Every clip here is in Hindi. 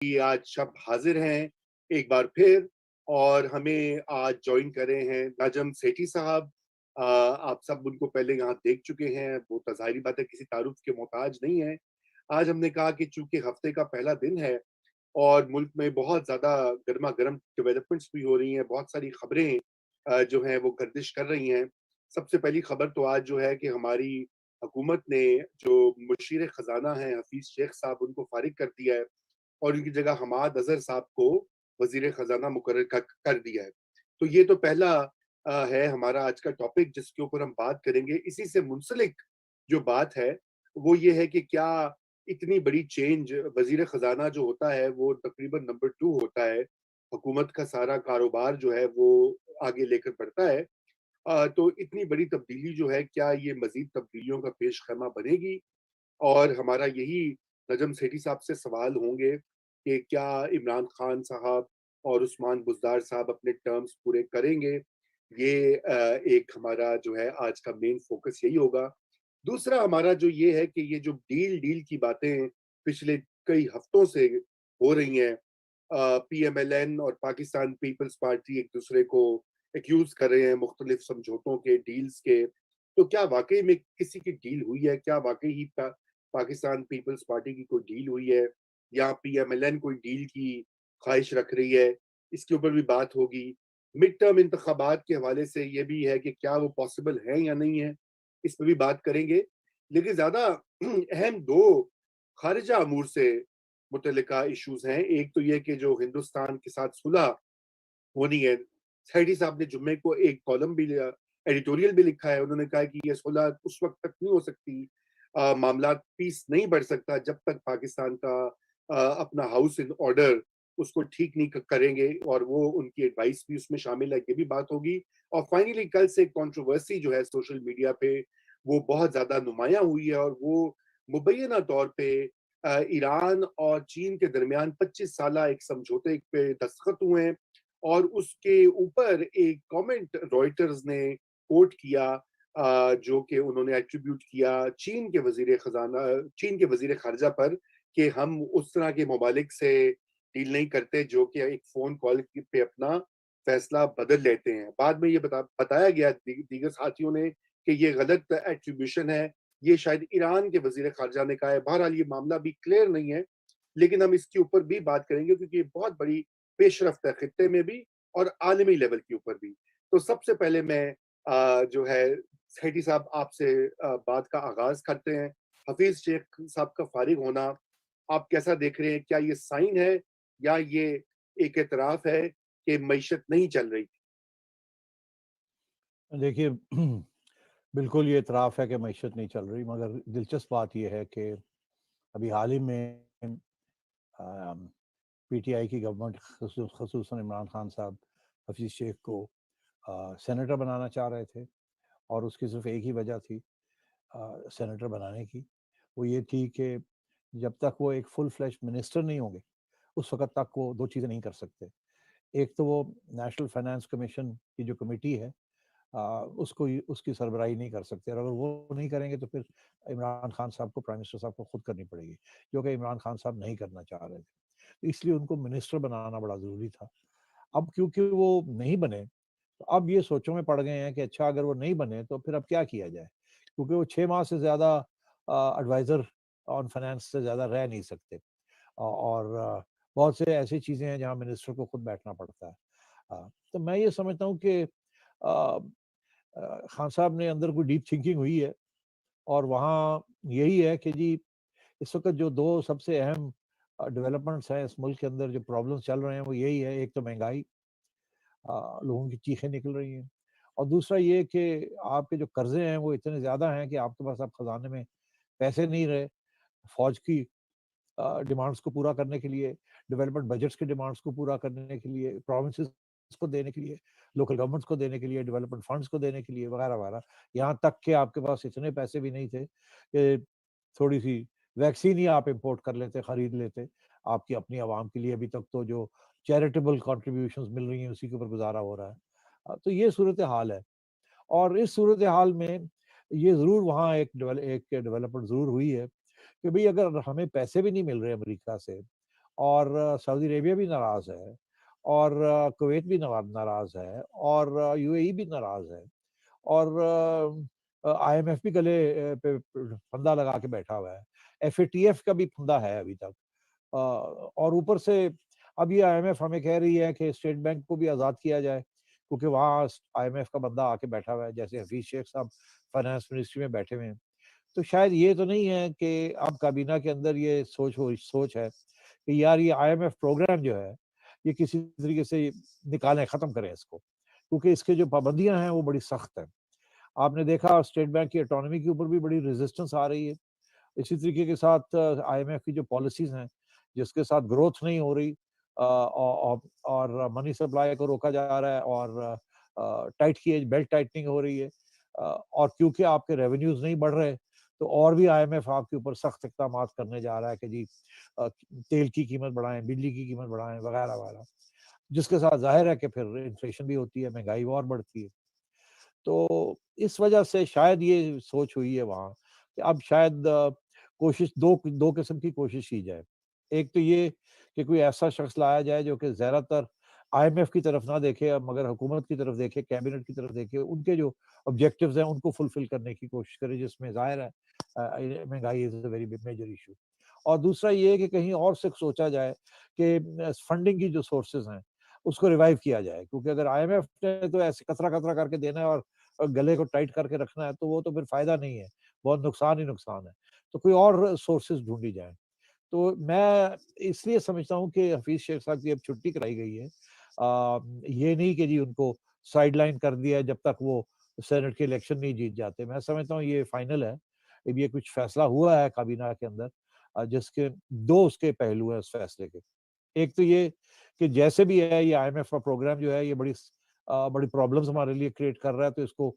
कि आज सब हाजिर हैं एक बार फिर और हमें आज ज्वाइन कर रहे हैं नजम सेठी साहब। आप सब उनको पहले यहाँ देख चुके हैं, वो तो ज़ाहिर बात है किसी तारुफ के मोहताज नहीं है। आज हमने कहा कि चूंकि हफ्ते का पहला दिन है और मुल्क में बहुत ज़्यादा गर्मा-गर्म डेवलपमेंट्स भी हो रही हैं, बहुत सारी खबरें जो हैं वो गर्दिश कर रही हैं। सबसे पहली खबर तो आज जो है कि हमारी हुकूमत ने जो मुशीर ख़ज़ाना हैं हफ़ीज़ शेख साहब उनको फ़ारिग कर दिया है और उनकी जगह हमाद अज़हर साहब को वज़ीर ख़ज़ाना मुकर्रर कर दिया है। तो ये तो पहला है हमारा आज का टॉपिक जिसके ऊपर हम बात करेंगे। इसी से मुंसलिक जो बात है, वो ये है कि क्या इतनी बड़ी चेंज वज़ीर ख़ज़ाना जो होता है, वो तकरीबन नंबर 2 होता है। हुकूमत का सारा कारोबार जो है वो आगे लेकर बढ़ता है। तो इतनी बड़ी तब्दीली जो है, क्या ये मज़ीद तब्दीलियों का पेशख़ैमा बनेगी? और हमारा यही नजम सेठी साहब से सवाल होंगे कि क्या इमरान खान साहब और उस्मान बुज़दार साहब अपने टर्म्स पूरे करेंगे? ये एक हमारा जो है आज का मेन फ़ोकस यही होगा। दूसरा हमारा जो ये है कि ये जो डील डील की बातें पिछले कई हफ्तों से हो रही हैं, पीएमएलएन और पाकिस्तान पीपल्स पार्टी एक दूसरे को एक्यूज़ कर रहे हैं मुख्तलिफ समझौतों के, डील्स के। तो क्या वाक़ई में किसी की डील हुई है? क्या वाक़ई ही पाकिस्तान पीपल्स पार्टी की कोई डील हुई है या पीएमएलएन कोई डील की ख्वाहिश रख रही है? इसके ऊपर भी बात होगी। मिड टर्म इंतखाबात के हवाले से ये भी है कि क्या वो पॉसिबल है या नहीं है? इस पे भी बात करेंगे। लेकिन ज़्यादा अहम 2 ख़ारिजा अमूर से मुतल्लिका इश्यूज़ हैं। एक तो ये कि जो हिंदुस्तान के साथ सुलह होनी है। सैयदी साहब ने जुम्मे को एक कॉलम भी लिया, एडिटोरियल भी लिखा है। उन्होंने कहा कि ये सुलह उस वक़्त तक नहीं हो सकती, मामलात पीस नहीं बढ़ सकता जब तक पाकिस्तान का अपना हाउस इन ऑर्डर उसको ठीक नहीं करेंगे और वो उनकी एडवाइस भी उसमें शामिल है, ये भी बात होगी। और फाइनली कल से कंट्रोवर्सी जो है सोशल मीडिया पे वो बहुत ज़्यादा नुमायाँ हुई है और वो मुबैना तौर पे ईरान और चीन के दरमियान 25 साला एक समझौते पे दस्तखत हुए हैं और उसके ऊपर एक कमेंट रॉयटर्स ने कोट किया, जो कि उन्होंने एट्रीब्यूट किया चीन के वज़ीर ख़ारिजा पर कि हम उस तरह के ममालिक से डील नहीं करते जो कि एक फ़ोन कॉल पे अपना फ़ैसला बदल लेते हैं। बाद में ये बताया गया दीगर साथियों ने कि ये गलत एट्रिब्यूशन है, ये शायद ईरान के वज़ीर ख़ारिजा ने कहा है। बहरहाल ये मामला अभी क्लियर नहीं है, लेकिन हम इसके ऊपर भी बात करेंगे क्योंकि ये बहुत बड़ी पेशरफ्त है खित्ते में भी और आलमी लेवल के ऊपर भी। तो सबसे पहले मैं जो है सेठी साहब आपसे बात का आगाज़ करते हैं। हफ़ीज़ शेख साहब का फ़ारिग होना आप कैसा देख रहे हैं? क्या ये साइन है या ये एक एतराफ़ है कि मईशत नहीं चल रही? देखिए बिल्कुल ये इतराफ़ है कि मईशत नहीं चल रही, मगर दिलचस्प बात ये है कि अभी हाल ही में पीटीआई की गवर्नमेंट ख़ुसूसन इमरान खान साहब हफ़ीज़ शेख को सेनेटर बनाना चाह रहे थे और उसकी सिर्फ़ एक ही वजह थी सेनेटर बनाने की। वो ये थी कि जब तक वो एक फुल फ्लेश्ड मिनिस्टर नहीं होंगे, उस वक़्त तक वो 2 चीज़ें नहीं कर सकते। एक तो वो नेशनल फाइनेंस कमीशन की जो कमेटी है उसको उसकी सरबराही नहीं कर सकते और अगर वो नहीं करेंगे तो फिर इमरान खान साहब को प्राइम मिनिस्टर साहब को खुद करनी पड़ेगी, जो कि इमरान खान साहब नहीं करना चाह रहे थे। तो इसलिए उनको मिनिस्टर बनाना बड़ा ज़रूरी था। अब क्योंकि वो नहीं बने, तो अब ये सोचों में पड़ गए हैं कि अच्छा अगर वो नहीं बने तो फिर अब क्या किया जाए? क्योंकि वो 6 माह से ज़्यादा एडवाइज़र ऑन फाइनेंस से ज़्यादा रह नहीं सकते। और बहुत से ऐसी चीज़ें हैं जहाँ मिनिस्टर को खुद बैठना पड़ता है। तो मैं ये समझता हूँ कि खान साहब ने अंदर कोई डीप थिंकिंग हुई है और वहाँ यही है कि जी इस वक़्त जो 2 सबसे अहम डेवलपमेंट्स हैं इस मुल्क के अंदर जो प्रॉब्लम्स चल रहे हैं वो यही है, एक तो महँगाई, लोगों की चीखें निकल रही हैं और दूसरा ये कि आपके जो कर्ज़े हैं वो इतने ज़्यादा हैं कि आपके पास अब खज़ाने में पैसे नहीं रहे, फ़ौज की डिमांड्स को पूरा करने के लिए, डेवलपमेंट बजट्स की डिमांड्स को पूरा करने के लिए, प्रोविंसेस को देने के लिए, लोकल गवर्नमेंट्स को देने के लिए, डेवलपमेंट फंड्स को देने के लिए वगैरह-वगैरह। यहाँ तक कि आपके पास इतने पैसे भी नहीं थे कि थोड़ी-सी वैक्सीन ही आप इम्पोर्ट कर लेते, खरीद लेते। आपकी अपनी आवाम के लिए अभी तक तो जो चैरिटेबल कंट्रीब्यूशंस मिल रही हैं, उसी के ऊपर गुज़ारा हो रहा है। तो ये सूरत-ए-हाल है और इस सूरत-ए-हाल में ये ज़रूर वहाँ एक डेवलपमेंट ज़रूर हुई है कि भई अगर हमें पैसे भी नहीं मिल रहे अमेरिका से और सऊदी अरेबिया भी नाराज़ है और कुवैत भी नाराज़ है और यूएई भी नाराज़ है और आईएमएफ भी गले पे फंदा लगा के बैठा हुआ है। एफएटीएफ का भी फंदा है अभी तक। और ऊपर से अब ये आईएमएफ हमें कह रही है कि स्टेट बैंक को भी आज़ाद किया जाए, क्योंकि वहाँ आईएमएफ का बंदा आके बैठा हुआ है, जैसे हफीज़ शेख साहब फाइनेंस मिनिस्ट्री में बैठे हुए हैं। तो शायद ये तो नहीं है कि अब काबीना के अंदर ये सोच है कि यार ये आईएमएफ प्रोग्राम जो है, ये किसी तरीके से निकालें, ख़त्म करें इसको, क्योंकि इसके जो पाबंदियाँ हैं वो बड़ी सख्त हैं। आपने देखा स्टेट बैंक की ऑटोनॉमी के ऊपर भी बड़ी रेजिस्टेंस आ रही है। इसी तरीके के साथ आईएमएफ की जो पॉलिसीज़ हैं, जिसके साथ ग्रोथ नहीं हो रही और मनी सप्लाई को रोका जा रहा है और टाइट की बेल्ट टाइटनिंग हो रही है। और क्योंकि आपके रेवेन्यूज़ नहीं बढ़ रहे, तो और भी आईएमएफ आपके ऊपर सख्त इक़दामात करने जा रहा है कि जी तेल की कीमत बढ़ाएँ, बिजली की कीमत बढ़ाएँ, वगैरह-वगैरह। जिसके साथ ज़ाहिर है कि फिर इन्फ्लेशन भी होती है, महँगाई और बढ़ती है। तो इस वजह से शायद ये सोच हुई है वहाँ कि अब शायद कोशिश 2 किस्म की कोशिश की जाए। एक तो ये कि कोई ऐसा शख्स लाया जाए जो कि ज़्यादातर आईएमएफ की तरफ ना देखे मगर हुकूमत की तरफ देखे, कैबिनेट की तरफ देखे, उनके जो ऑब्जेक्टिव्स हैं उनको फुलफिल करने की कोशिश करे, जिसमें ज़ाहिर है महँगाई is a very big major issue. और दूसरा ये है कि कहीं और से सोचा जाए कि फंडिंग की जो सोर्सेज़ हैं, उसको रिवाइव किया जाए, क्योंकि अगर आईएमएफ ने तो ऐसे कतरा-कतरा करके देना है और गले को टाइट करके रखना है, तो वो तो फिर फ़ायदा नहीं है, बहुत नुकसान ही नुकसान है। तो कोई और सोर्सेज़ ढूँढी जाएँ। तो मैं इसलिए समझता हूँ कि हफीज़ शेख साहब की अब छुट्टी कराई गई है। ये नहीं कि जी उनको साइडलाइन कर दिया है जब तक वो सेनेट के इलेक्शन नहीं जीत जाते। मैं समझता हूँ ये फाइनल है। अब ये कुछ फैसला हुआ है काबीना के अंदर जिसके 2 उसके पहलू हैं उस फैसले के। एक तो ये कि जैसे भी है ये आईएमएफ का प्रोग्राम जो है ये बड़ी प्रॉब्लम्स हमारे लिए क्रिएट कर रहा है, तो इसको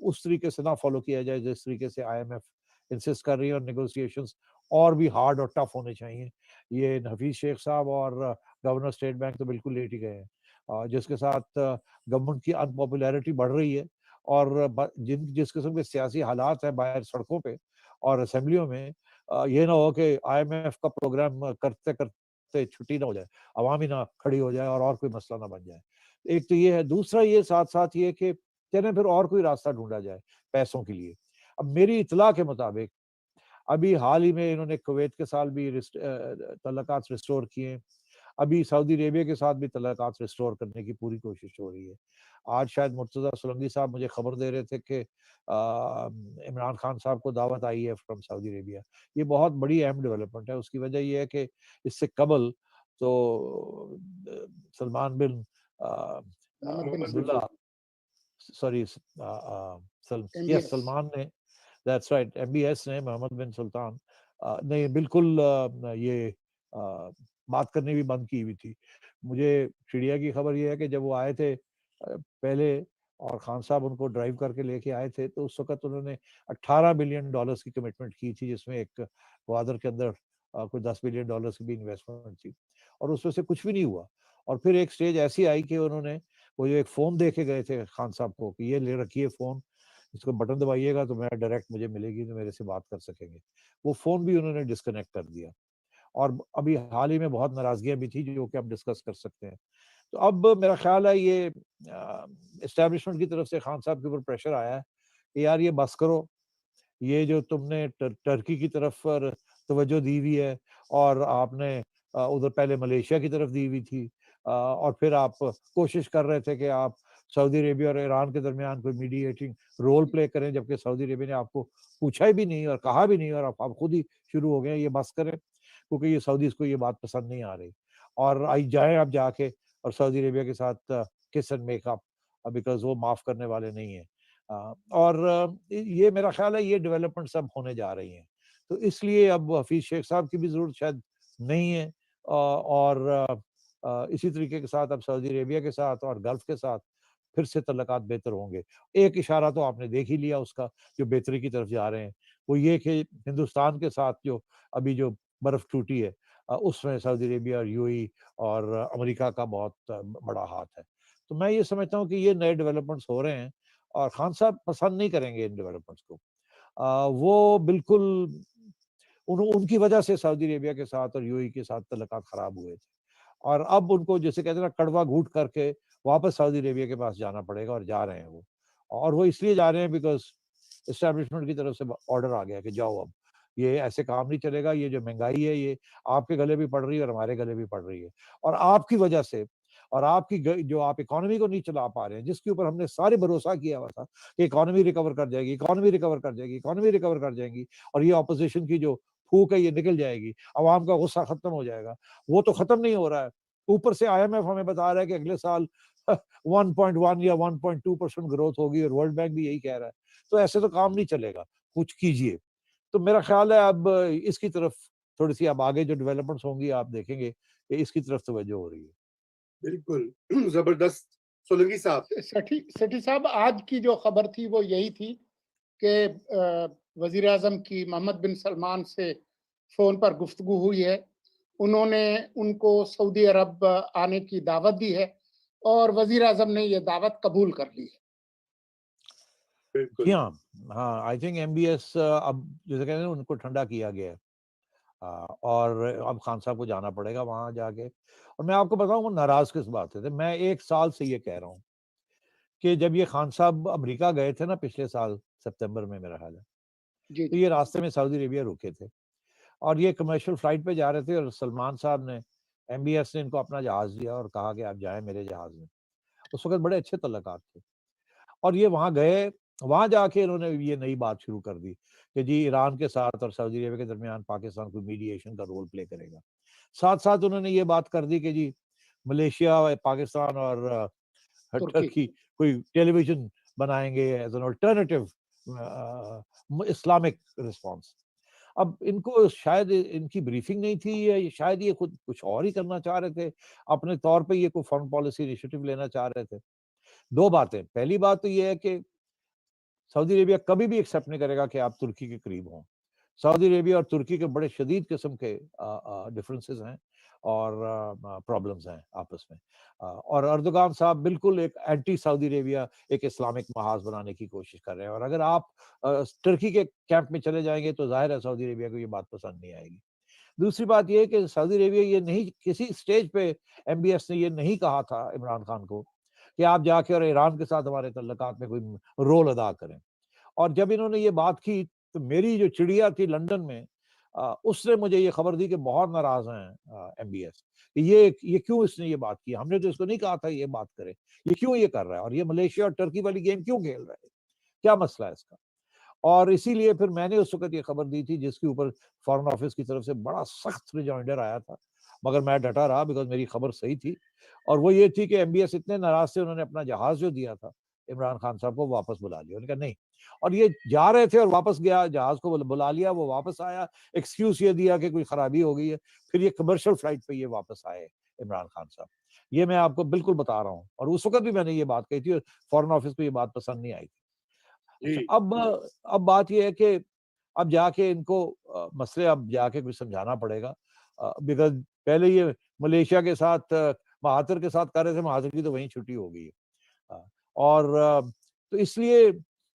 उस तरीके से ना फॉलो किया जाए जिस तरीके से आईएमएफ इंसिस्ट कर रही है और नेगोशिएशंस और भी हार्ड और टफ होने चाहिए। ये हफीज़ शेख साहब और गवर्नर स्टेट बैंक तो बिल्कुल लेट ही गए हैं। जिसके साथ गवर्नमेंट की अनपॉपुलैरिटी बढ़ रही है और जिस किस्म के सियासी हालात हैं बाहर सड़कों पे और असेंबलियों में, ये ना हो कि आईएमएफ का प्रोग्राम करते-करते छुट्टी ना हो जाए, अवाम ही ना खड़ी हो जाए और कोई मसला ना बन जाए। एक तो ये है, दूसरा ये साथ-साथ ये कि चलें फिर और कोई रास्ता ढूँढा जाए पैसों के लिए। अब मेरी इत्तला के मुताबिक अभी हाल ही में इन्होंने कुवैत के साथ भी तल्लुकात रिस्टोर किए। अभी सऊदी अरेबिया के साथ भी तल्लुकात रिस्टोर करने की पूरी कोशिश हो रही है। आज शायद मुर्तज़ा सोलंकी साहब मुझे खबर दे रहे थे कि इमरान खान साहब को दावत आई है फ्रॉम सऊदी अरेबिया। ये बहुत बड़ी अहम डेवलपमेंट है। उसकी वजह ये है कि इससे कबल तो Salman bin Mohammed bin Abdullah Salman, sorry yes MBS. Salman ने, दैट्स राइट, एमबीएस ने, मोहम्मद बिन सुल्तान ने बिल्कुल ये बात करनी भी बंद की हुई थी। मुझे चिड़िया की खबर ये है कि जब वो आए थे पहले और खान साहब उनको ड्राइव करके लेके आए थे, तो उस वक़्त उन्होंने $18 बिलियन की कमिटमेंट की थी, जिसमें एक ग्वादर के अंदर कोई $10 बिलियन की भी इन्वेस्टमेंट थी और उसमें से कुछ भी नहीं हुआ। और फिर एक स्टेज ऐसी आई कि उन्होंने वो जो एक फ़ोन दे के गए थे खान साहब को कि ये ले रखिए फ़ोन, इसको बटन दबाइएगा तो मैं डायरेक्ट मुझे मिलेगी तो मेरे से बात कर सकेंगे। वो फ़ोन भी उन्होंने डिस्कनेक्ट कर दिया और अभी हाल ही में बहुत नाराज़गियाँ भी थी जो कि आप डिस्कस कर सकते हैं। तो अब मेरा ख़्याल है ये एस्टेब्लिशमेंट की तरफ से खान साहब के ऊपर प्रेशर आया है कि यार ये बस करो, ये जो तुमने टर्की की तरफ तवज्जो दी हुई है और आपने उधर पहले मलेशिया की तरफ दी हुई थी और फिर आप कोशिश कर रहे थे कि आप सऊदी अरेबिया और ईरान के दरमियान कोई मीडिएटिंग रोल प्ले करें, जबकि सऊदी अरेबिया ने आपको पूछा भी नहीं और कहा भी नहीं और आप खुद ही शुरू हो गए ये बस करें, क्योंकि ये सऊदीज़ को ये बात पसंद नहीं आ रही और आई जाएँ आप जाके और सऊदी अरेबिया के साथ किस एंड मेक अप बिकॉज़ वो माफ़ करने वाले नहीं हैं। और ये मेरा ख़्याल है ये डेवलपमेंट्स अब होने जा रही हैं। तो इसलिए अब हफीज़ शेख साहब की भी ज़रूरत शायद नहीं है और इसी तरीके के साथ अब सऊदी अरेबिया के साथ और गल्फ़ के साथ फिर से तल्लुकात बेहतर होंगे। एक इशारा तो आपने देख ही लिया उसका जो बेहतरी की तरफ जा रहे हैं, वो ये कि हिंदुस्तान के साथ जो अभी जो बर्फ़ टूटी है उसमें सऊदी अरेबिया और यूएई और अमेरिका का बहुत बड़ा हाथ है। तो मैं ये समझता हूँ कि ये नए डेवलपमेंट्स हो रहे हैं और खान साहब पसंद नहीं करेंगे इन डेवलपमेंट्स को। वो बिल्कुल उनकी वजह से सऊदी अरेबिया के साथ और यूएई के साथ तल्लुकात खराब हुए थे, और अब उनको जैसे कहते हैं ना कड़वा घूंट करके वापस सऊदी अरेबिया के पास जाना पड़ेगा, और जा रहे हैं वो। और वो इसलिए जा रहे हैं बिकॉज एस्टेब्लिशमेंट की तरफ से ऑर्डर आ गया कि जाओ, अब ये ऐसे काम नहीं चलेगा, ये जो महंगाई है ये आपके गले भी पड़ रही है और हमारे गले भी पड़ रही है, और आपकी वजह से, और आपकी जो आप इकोनॉमी को नहीं चला पा रहे हैं, जिसके ऊपर हमने सारे भरोसा किया हुआ था कि इकोनॉमी रिकवर कर जाएगी, इकोनॉमी रिकवर कर जाएगी, इकोनॉमी रिकवर कर जाएगी, और ये ऑपोजिशन की जो फूक है ये निकल जाएगी, अवाम का गुस्सा खत्म हो जाएगा, वो तो खत्म नहीं हो रहा है। ऊपर से आईएमएफ हमें बता रहा है कि अगले साल 1.1 या 1.2% ग्रोथ होगी, और वर्ल्ड बैंक भी यही कह रहा है। तो ऐसे तो काम नहीं चलेगा, कुछ कीजिए। तो मेरा ख्याल है अब इसकी तरफ थोड़ी सी, अब आगे जो डेवलपमेंट्स होंगी आप देखेंगे कि इसकी तरफ तवज्जो हो रही है। बिल्कुल जबरदस्त। सोलंकी साहब, सेठी साहब, आज की जो खबर थी वो यही थी कि वजीर आजम की मोहम्मद बिन सलमान से फोन पर गुफ्तगू हुई है। उन्होंने उनको सऊदी अरब आने की दावत दी है और वजीर आजम ने ये दावत कबूल कर ली है। बिल्कुल। जी हाँ, हाँ, आई थिंक एमबीएस अब जैसे कहते हैं उनको ठंडा किया गया है, और अब खान साहब को जाना पड़ेगा वहां जाके। और मैं आपको बताऊं वो नाराज किस बात से थे। मैं 1 साल से ये कह रहा हूँ कि जब ये खान साहब अमेरिका गए थे ना पिछले साल सितंबर में मेरा ख्याल है, जी तो जी। ये रास्ते में सऊदी अरेबिया रुके थे, और ये कमर्शियल फ्लाइट पे जा रहे थे, और सलमान साहब ने, एमबीएस ने इनको अपना जहाज दिया और कहा कि आप जाएं मेरे जहाज में। उस वक्त बड़े अच्छे तल्लुकात थे, और ये वहां गए। वहां जाके इन्होंने ये नई बात शुरू कर दी कि जी ईरान के साथ और सऊदी अरेबिया के दरमियान पाकिस्तान कोई मीडिएशन का रोल प्ले करेगा। साथ साथ उन्होंने ये बात कर दी कि जी मलेशिया, पाकिस्तान और तुर्की। टर्की कोई टेलीविजन बनाएंगे as an alternative Islamic response. अब इनको शायद इनकी ब्रीफिंग नहीं थी, या शायद ये खुद कुछ और ही करना चाह रहे थे अपने तौर पे, ये कोई फॉरेन पॉलिसी इनिशिएटिव लेना चाह रहे थे। दो बातें, पहली बात तो ये है कि सऊदी अरेबिया कभी भी एक्सेप्ट नहीं करेगा कि आप तुर्की के करीब हों। सऊदी अरेबिया और तुर्की के बड़े शदीद किस्म के डिफरेंसेस हैं और प्रॉब्लम्स हैं आपस में। और अर्दोगान साहब बिल्कुल एक एंटी सऊदी अरेबिया, एक इस्लामिक महाज बनाने की कोशिश कर रहे हैं, और अगर आप तुर्की के कैंप में चले जाएंगे तो जाहिर है सऊदी अरेबिया को ये बात पसंद नहीं आएगी। दूसरी बात ये है कि सऊदी अरेबिया ये नहीं, किसी स्टेज पे एमबीएस ने ये नहीं कहा था इमरान खान को कि आप जाके और ईरान के साथ हमारे तल्लुकात में कोई रोल अदा करें। और जब इन्होंने ये बात की तो मेरी जो चिड़िया थी लंदन में, उसने मुझे ये खबर दी कि बहुत नाराज हैं एमबीएस, ये क्यों इसने ये बात की, हमने तो इसको नहीं कहा था ये बात करे, ये क्यों ये कर रहा है, और ये मलेशिया और टर्की वाली गेम क्यों खेल रहा है, क्या मसला है इसका। और इसीलिए फिर मैंने उस वक्त ये खबर दी थी, जिसके ऊपर फॉरेन ऑफिस की तरफ से बड़ा सख्त रिजॉइंडर आया था, मगर मैं डटा रहा बिकॉज मेरी खबर सही थी। और वो ये थी कि एमबीएस इतने नाराज थे, उन्होंने अपना जहाज जो दिया था इमरान खान साहब को वापस बुला लिया। उन्होंने कहा नहीं, और ये जा रहे थे और वापस गया, जहाज को बुला लिया, वो वापस आया, एक्सक्यूज ये दिया कि कोई खराबी हो गई है, फिर ये कमर्शियल फ्लाइट पे ये वापस आए इमरान खान साहब। ये मैं आपको बिल्कुल बता रहा हूँ, और उस वक्त भी मैंने ये बात कही थी, फॉरेन ऑफिस को ये बात पसंद नहीं आई थी। अच्छा, जी। अब बात ये है कि अब जाके इनको मसले अब जाके कुछ समझाना पड़ेगा, बिकॉज पहले ये मलेशिया के साथ महातिर के साथ कर रहे थे, महातिर की तो वहीं छुट्टी हो गई है। और तो इसलिए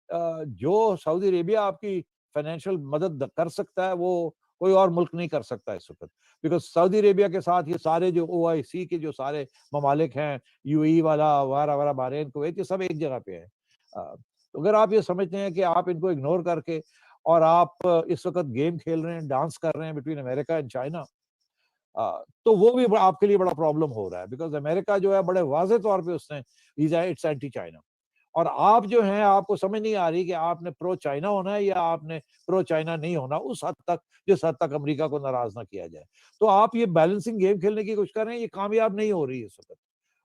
जो सऊदी अरेबिया आपकी फाइनेंशियल मदद कर सकता है वो कोई और मुल्क नहीं कर सकता इस वक्त, बिकॉज सऊदी अरेबिया के साथ ये सारे जो ओआईसी के जो सारे ममालिक हैं, यूएई वाला वगैरह वगैरह, बहरीन, कुवैत, ये सब एक जगह पे है। तो अगर आप ये समझते हैं कि आप इनको इग्नोर करके और आप इस वक्त गेम खेल रहे हैं, डांस कर रहे हैं बिटवीन अमेरिका एंड चाइना, तो वो भी आपके लिए बड़ा प्रॉब्लम हो रहा है, बिकॉज अमेरिका जो है बड़े वाजे तौर पे उसने इट्स एंटी चाइना, और आप जो हैं आपको समझ नहीं आ रही कि आपने प्रो चाइना होना है या आपने प्रो चाइना नहीं होना, उस हद तक जिस हद तक अमेरिका को नाराज ना किया जाए। तो आप ये बैलेंसिंग गेम खेलने की कोशिश कर रहे हैं, ये कामयाब नहीं हो रही है इस वक्त,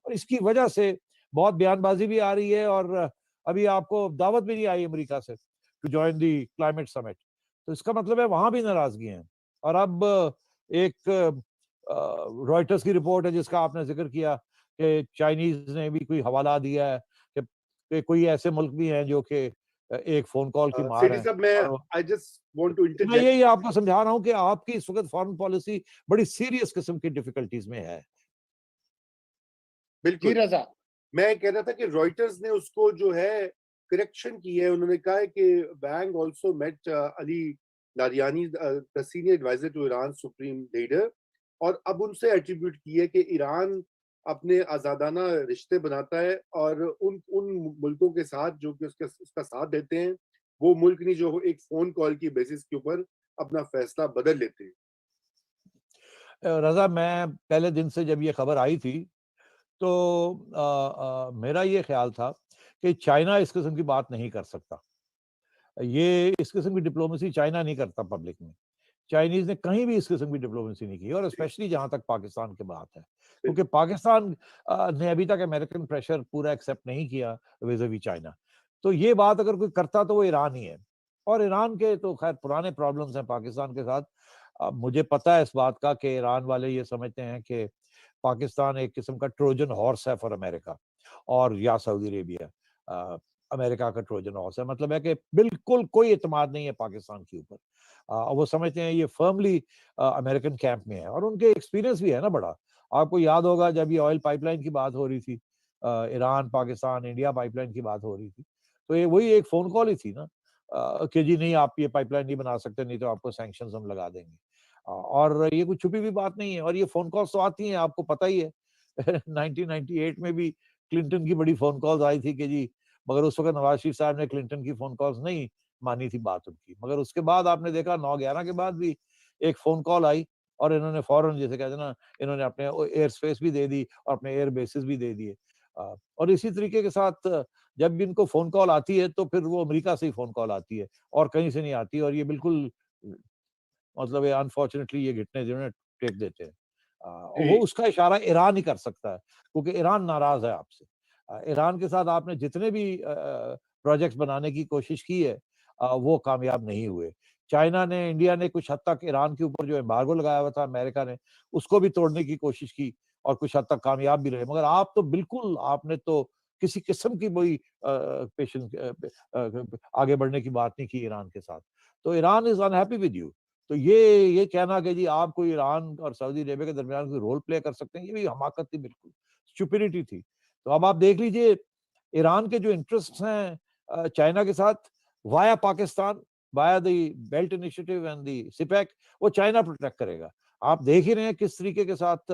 और इसकी वजह से बहुत बयानबाजी भी आ रही है, और अभी आपको दावत भी नहीं आई अमेरिका से to join the climate summit, तो इसका मतलब है वहां भी नाराजगी है। और अब एक रॉयटर्स की रिपोर्ट है जिसका आपने जिक्र किया कि चाइनीज ने भी कोई हवाला दिया है कि कोई ऐसे मुल्क भी हैं जो कि एक फोन कॉल की मार सेठी है। साहब, मैं और आई जस्ट वांट टू मैं इंटरजेक्ट। यही आपको समझा रहा हूँ कि आपकी इस वक्त फॉरेन पॉलिसी बड़ी सीरियस किस्म की डिफिकल्टीज में है। जी बिल्कुल। रजा। मैं कह रहा था कि रॉयटर्स ने उसको जो है करेक्शन की है। उन्होंने कहा है कि Wang also met Ali Larijani, the senior adviser to Iran supreme leader, और अब उनसे एट्रीब्यूट की है कि ईरान अपने आज़ादाना रिश्ते बनाता है और उन उन मुल्कों के साथ जो कि उसका साथ देते हैं, वो मुल्क नहीं जो एक फ़ोन कॉल की बेसिस के ऊपर अपना फैसला बदल लेते हैं। रज़ा, मैं पहले दिन से जब ये खबर आई थी तो मेरा ये ख्याल था कि चाइना इस किस्म की बात नहीं कर सकता। ये इस किस्म की डिप्लोमेसी चाइना नहीं करता पब्लिक में। चाइनीज़ ने कहीं भी इस किस्म की डिप्लोमेसी नहीं की, और जी, स्पेशली जहाँ तक पाकिस्तान की बात है। क्योंकि बिल्कुल। पाकिस्तान ने अभी तक अमेरिकन प्रेशर पूरा एक्सेप्ट नहीं किया विज़-अ-वी चाइना। तो ये बात अगर कोई करता तो वो ईरान ही है। और ईरान के तो ख़ैर पुराने प्रॉब्लम्स हैं पाकिस्तान के साथ। मुझे पता है इस बात का कि ईरान वाले ये समझते हैं कि पाकिस्तान एक किस्म का ट्रोजन हॉर्स है फॉर अमेरिका, और या सऊदी अरेबिया अ, अमेरिका का ट्रोजन हॉर्स है। मतलब है कि बिल्कुल कोई एतमाद नहीं है पाकिस्तान के ऊपर। वो समझते हैं ये फर्मली अमेरिकन कैंप में है, और उनके एक्सपीरियंस भी है ना बड़ा। आपको याद होगा जब ये ऑयल पाइपलाइन की बात हो रही थी, ईरान, पाकिस्तान, इंडिया पाइपलाइन की बात हो रही थी, तो ये वही एक फ़ोन कॉल ही थी ना, कि जी नहीं, आप ये पाइपलाइन नहीं बना सकते, नहीं तो आपको सैंक्शंस हम लगा देंगे। और ये कोई छुपी हुई बात नहीं है, और ये फ़ोन कॉल्स तो आती हैं, आपको पता ही है। 1998 में भी क्लिंटन की बड़ी फ़ोन कॉल्स आई थी कि जी, मगर उस वक़्त नवाज़ शरीफ साहब ने क्लिंटन की फ़ोन कॉल्स नहीं मानी थी बात उनकी। मगर उसके बाद आपने देखा 9/11 के बाद भी एक फ़ोन कॉल आई, और इन्होंने फ़ौरन, जैसे कहते हैं ना, इन्होंने अपने एयर स्पेस भी दे दी और अपने एयर बेसेस भी दे दिए। और इसी तरीके के साथ जब भी इनको फ़ोन कॉल आती है तो फिर वो अमेरिका से ही फ़ोन कॉल आती है, और कहीं से नहीं आती, और ये बिल्कुल मतलब ये अनफॉर्चुनेटली ये घिटने जो है टेक देते हैं। वो जी, उसका इशारा ईरान ही कर सकता है, क्योंकि ईरान नाराज़ है आपसे। ईरान के साथ आपने जितने भी प्रोजेक्ट्स बनाने की कोशिश की है, वो कामयाब नहीं हुए। चाइना ने, इंडिया ने कुछ हद तक ईरान के ऊपर जो एम्बार्गो लगाया हुआ था अमेरिका ने, उसको भी तोड़ने की कोशिश की, और कुछ हद तक कामयाब भी रहे। मगर आप तो बिल्कुल, आपने तो किसी किस्म की कोई पेशेंस आगे बढ़ने की बात नहीं की ईरान के साथ। तो Iran is unhappy with you. तो ये कहना कि जी आप कोई ईरान और सऊदी अरेबिया के दरमियान कोई रोल प्ले कर सकते हैं, ये भी हमाकत थी बिल्कुल, स्टुपिडिटी थी। तो अब आप देख लीजिए, ईरान के जो इंटरेस्ट्स हैं चाइना के साथ, via Pakistan, via the belt initiative and the CPEC, वो चाइना प्रोटेक्ट करेगा। आप देख ही रहे हैं किस तरीके के साथ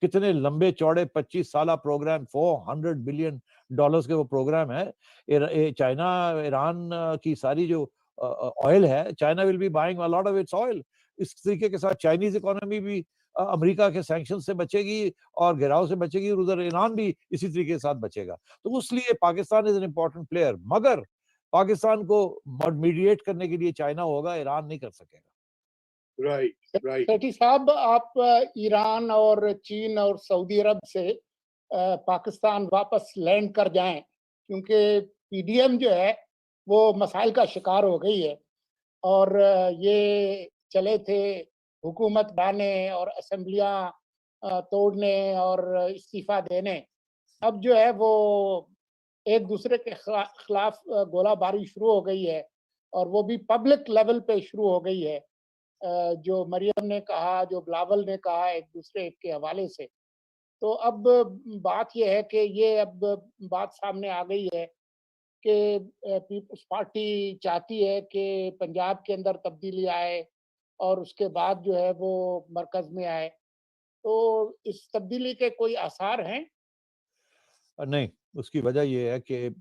कितने लंबे चौड़े 25 साला प्रोग्राम, $400 बिलियन के वो प्रोग्राम है। चाइना, ईरान की सारी जो ऑयल है, China will be buying a lot of its oil. इस तरीके के साथ चाइनीज इकोनॉमी भी अमेरिका के सैंक्शन से बचेगी और गिराव से बचेगी, और उधर ईरान भी इसी तरीके के साथ बचेगा। तो उसलिए Pakistan is an important player, मगर पाकिस्तान को मीडिएट करने के लिए चाइना होगा, ईरान नहीं कर सकेगा। Right, right. सेठी साहब, आप ईरान और चीन और सऊदी अरब से पाकिस्तान वापस लैंड कर जाएं, क्योंकि पीडीएम जो है वो मसाइल का शिकार हो गई है। और ये चले थे हुकूमत ढाने और असेंबलियां तोड़ने और इस्तीफा देने। अब जो है वो एक दूसरे के खिलाफ गोलाबारी शुरू हो गई है, और वो भी पब्लिक लेवल पे शुरू हो गई है। जो मरियम ने कहा, जो बिलावल ने कहा, एक दूसरे के हवाले से। तो अब बात ये है कि ये अब बात सामने आ गई है कि पीपल्स पार्टी चाहती है कि पंजाब के अंदर तब्दीली आए, और उसके बाद जो है वो मरकज़ में आए। तो इस तब्दीली के कोई आसार हैं? नहीं, उसकी वजह ये है कि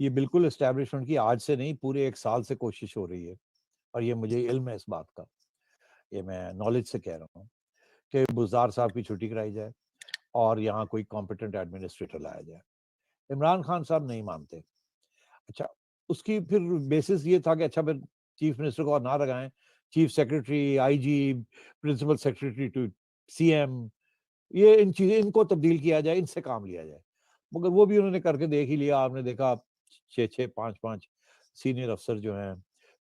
ये बिल्कुल एस्टेब्लिशमेंट की आज से नहीं, पूरे 1 साल से कोशिश हो रही है, और ये मुझे इल्म है इस बात का। ये मैं नॉलेज से कह रहा हूँ कि बुज़दार साहब की छुट्टी कराई जाए और यहाँ कोई कॉम्पिटेंट एडमिनिस्ट्रेटर लाया जाए। इमरान खान साहब नहीं मानते। अच्छा, उसकी फिर बेसिस ये था कि अच्छा, फिर चीफ मिनिस्टर को और ना लगाएँ, chief secretary, IG, principal secretary to CM, ये इन चीज़ें, इनको तब्दील किया जाए, इनसे काम लिया जाए। मगर वो भी उन्होंने करके देख ही लिया। आपने देखा 6-6, 5-5 सीनियर अफ़सर जो हैं,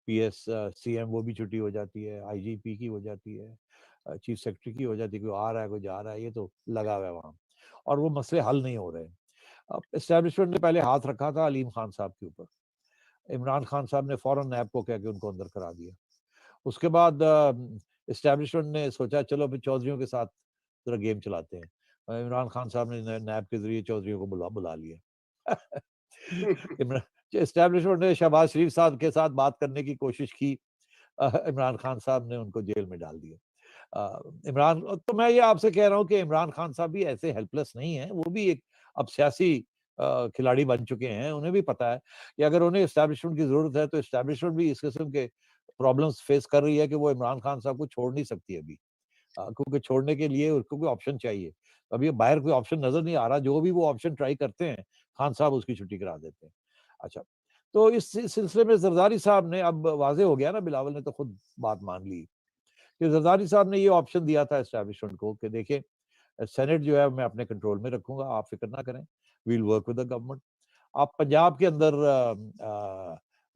पीएस, सीएम, वो भी छुट्टी हो जाती है, आईजीपी की हो जाती है, चीफ सेक्रेटरी की हो जाती है, कोई आ रहा है, कोई जा रहा है, ये तो लगा हुआ है वहाँ, और वो मसले हल नहीं हो रहे। अब एस्टेब्लिशमेंट ने पहले हाथ रखा था अलीम खान साहब के ऊपर। इमरान खान साहब ने फ़ौरन नैब को कह के उनको अंदर करा दिया। उसके बाद एस्टेब्लिशमेंट ने सोचा चलो फिर चौधरियों के साथ ज़रा गेम चलाते हैं। इमरान खान साहब ने नैब के ज़रिए चौधरियों को बुला बुला लिया। इमरान एस्टेब्लिशमेंट ने शहबाज शरीफ साहब के साथ बात करने की कोशिश की। इमरान खान साहब ने उनको जेल में डाल दिया। इमरान, तो मैं ये आपसे कह रहा हूँ कि इमरान खान साहब भी ऐसे हेल्पलेस नहीं है, वो भी एक अब सियासी खिलाड़ी बन चुके हैं। उन्हें भी पता है कि अगर उन्हें एस्टैब्लिशमेंट की जरूरत है तो एस्टैब्लिशमेंट भी इस किस्म के प्रॉब्लम्स फेस कर रही है कि वो इमरान खान साहब को छोड़ नहीं सकती अभी, क्योंकि छोड़ने के लिए उसको कोई ऑप्शन चाहिए। अभी बाहर कोई ऑप्शन नजर नहीं आ रहा, जो भी वो ऑप्शन ट्राई करते हैं खान साहब उसकी छुट्टी करा देते हैं। अच्छा, तो इस सिलसिले में जरदारी साहब ने, अब वाजे हो गया ना, बिलावल ने तो खुद बात मान ली कि जरदारी साहब ने ये ऑप्शन दिया था एस्टैब्लिशमेंट को कि देखिए, सेनेट जो है मैं अपने कंट्रोल में रखूंगा, आप फिक्र ना करें, we'll work with the government. आप पंजाब के अंदर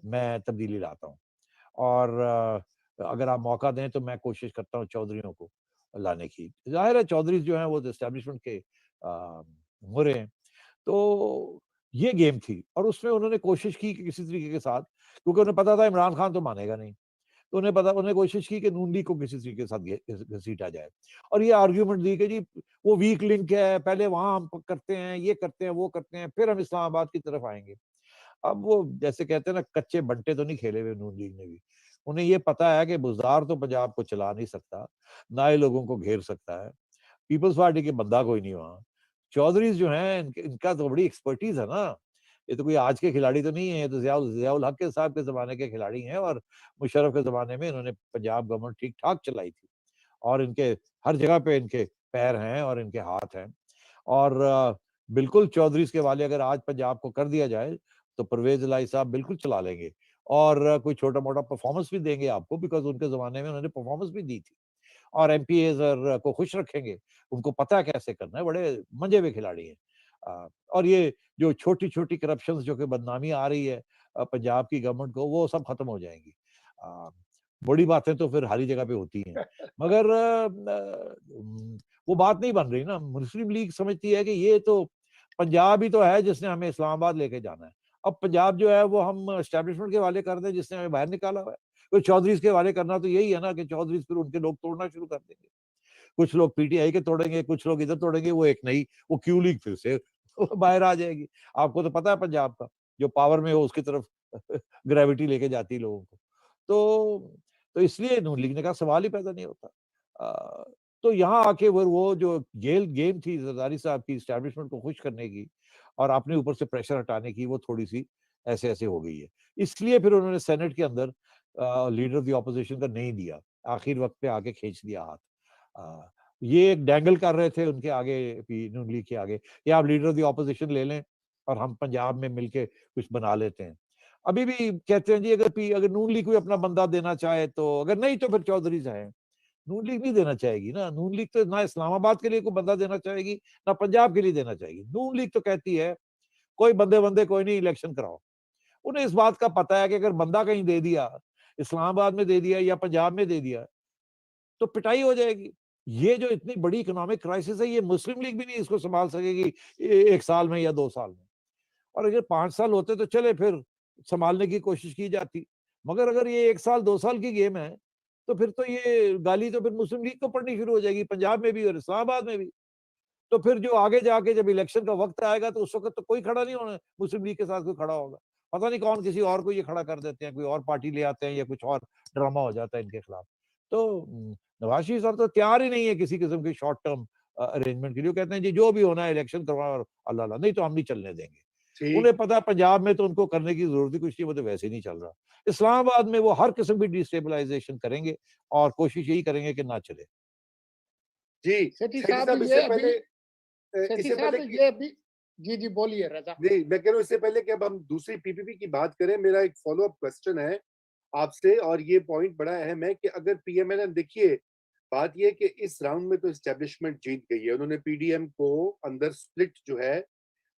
मैं तब्दीली लाता हूँ, और अगर आप मौका दें तो मैं कोशिश करता हूँ चौधरियों को लाने की। जाहिर है चौधरी जो हैं वो तो एस्टैब्लिशमेंट के मुहरे हैं। तो ये गेम थी, और उसमें उन्होंने कोशिश की कि किसी तरीके के साथ, क्योंकि उन्हें पता था इमरान खान तो मानेगा नहीं, तो उन्हें कोशिश की कि नून लीग को किसी तरीके के साथ घसीटा जाए, और ये आर्ग्यूमेंट दी कि जी वो वीक लिंक है, पहले वहां हम करते हैं, ये करते हैं, वो करते हैं, फिर हम इस्लामाबाद की तरफ आएंगे। अब वो जैसे कहते हैं ना, कच्चे बंटे तो नहीं खेले हुए नून लीग ने भी। उन्हें ये पता है कि बुज़दार तो पंजाब को चला नहीं सकता, ना ही लोगों को घेर सकता है। पीपल्स पार्टी के बंदा कोई नहीं वहाँ। चौधरीज़ जो हैं, इनका तो बड़ी एक्सपर्टीज़ है ना। ये तो कोई आज के खिलाड़ी तो नहीं है, ये तो ज़ियाउल हक के साहब के ज़माने के खिलाड़ी हैं, और मुशर्रफ के ज़माने में इन्होंने पंजाब गवर्नमेंट ठीक-ठाक चलाई थी, और इनके हर जगह पे इनके पैर हैं और इनके हाथ हैं। और बिल्कुल चौधरीज़ के वाले अगर आज पंजाब को कर दिया जाए, तो परवेज़ इलाही साहब बिल्कुल चला लेंगे, और कोई छोटा-मोटा परफॉर्मेंस भी देंगे आपको, बिकॉज़ उनके ज़माने में उन्होंने परफॉर्मेंस भी दी थी। और एमपीएज़ और को खुश रखेंगे, उनको पता है कैसे करना है, बड़े मंझे हुए खिलाड़ी हैं। और ये जो छोटी-छोटी करप्शंस जो कि बदनामी आ रही है पंजाब की गवर्नमेंट को, वो सब खत्म हो जाएँगी। अ, बड़ी बातें तो फिर हर ही जगह पे होती हैं, मगर वो बात नहीं बन रही ना। मुस्लिम लीग समझती है कि ये तो पंजाब ही तो है जिसने हमें इस्लामाबाद लेके जाना है। अब पंजाब जो है वो हम एस्टैब्लिशमेंट के हवाले कर दें जिसने हमें बाहर निकाला हुआ है। तो चौधरीज़ के हवाले करना तो यही है ना कि चौधरीज़ फिर उनके लोग तोड़ना शुरू कर देंगे। कुछ लोग पीटीआई के तोड़ेंगे, कुछ लोग इधर तोड़ेंगे, वो एक नई वो क्यू लीग फिर से बाहर आ जाएगी। आपको तो पता है पंजाब का, जो पावर में हो उसकी तरफ ग्रेविटी लेके जाती है लोगों को। तो इसलिए नून लीग ने कहा सवाल ही पैदा नहीं होता। अ, तो यहाँ आके वो जो गेम थी ज़रदारी साहब की एस्टैब्लिशमेंट को खुश करने की और अपने ऊपर से प्रेशर हटाने की, वो थोड़ी-सी ऐसे-ऐसे हो गई है। इसलिए फिर उन्होंने सेनेट के अंदर लीडर ऑफ द ऑपोजिशन का नहीं दिया, आखिर वक़्त पे आके खींच दिया हाथ। ये एक डैंगल कर रहे थे उनके आगे भी, नून लीग के आगे, कि आप लीडर ऑफ द ऑपोजिशन ले लें और हम पंजाब में मिलके कुछ बना लेते हैं। अभी भी कहते हैं जी अगर नून लीग कोई अपना बंदा देना चाहे तो, अगर नहीं तो फिर चौधरीज़ हैं। नून लीग नहीं देना चाहेगी ना, नून लीग तो ना इस्लामाबाद के लिए कोई बंदा देना चाहेगी, ना पंजाब के लिए देना चाहेगी। नून लीग तो कहती है कोई बंदे-वंदे कोई नहीं, इलेक्शन कराओ। उन्हें इस बात का पता है कि अगर बंदा कहीं दे दिया, इस्लामाबाद में दे दिया या पंजाब में दे दिया, तो पिटाई हो जाएगी। ये जो इतनी बड़ी इकोनॉमिक क्राइसिस है, ये मुस्लिम लीग भी नहीं इसको सँभाल सकेगी 1 साल में या 2 साल में। और अगर 5 साल होते तो चले फिर सँभालने की कोशिश की जाती। मगर अगर ये 1 साल 2 साल की गेम है, तो फिर तो ये गाली तो फिर मुस्लिम लीग को पड़नी शुरू हो जाएगी, पंजाब में भी और इस्लामाबाद में भी। तो फिर जो आगे जाके जब इलेक्शन का वक़्त आएगा तो उस वक़्त तो कोई खड़ा नहीं होना, मुस्लिम लीग के साथ कोई खड़ा होगा। पता नहीं कौन किसी और को ये खड़ा कर देते हैं, कोई और पार्टी ले आते हैं या कुछ और ड्रामा हो जाता है इनके खिलाफ। तो नवाज़ शरीफ साहब तो तैयार ही नहीं है किसी किस्म की शॉर्ट टर्म अरेंजमेंट के लिए। वो कहते हैं जी जो भी होना है इलेक्शन करवाओ और अल्लाह अल्लाह, नहीं तो हम नहीं चलने देंगे। ठीक। उन्हें पता है पंजाब में तो उनको करने की ज़रूरत ही कुछ नहीं, वो तो वैसे ही नहीं चल रहा। इस्लामाबाद में वो हर किस्म की डिस्टेबलाइज़ेशन करेंगे और कोशिश यही करेंगे कि ना चले। जी, सेठी सेठी साहब साहब ये अभी सेठी इससे साहब पहले कि ये अभी जी, जी बोलिए रज़ा। नहीं, मैं कह रहा हूँ इससे पहले कि अब हम दूसरी पीपीपी की बात करें, मेरा एक फ़ॉलो-अप क्वेश्चन है आपसे और ये पॉइंट बड़ा अहम है कि अगर पीएमएलएन देखिए, बात ये है कि इस राउंड में तो एस्टेब्लिशमेंट जीत गई है। उन्होंने पीडीएम को अंदर स्प्लिट जो है,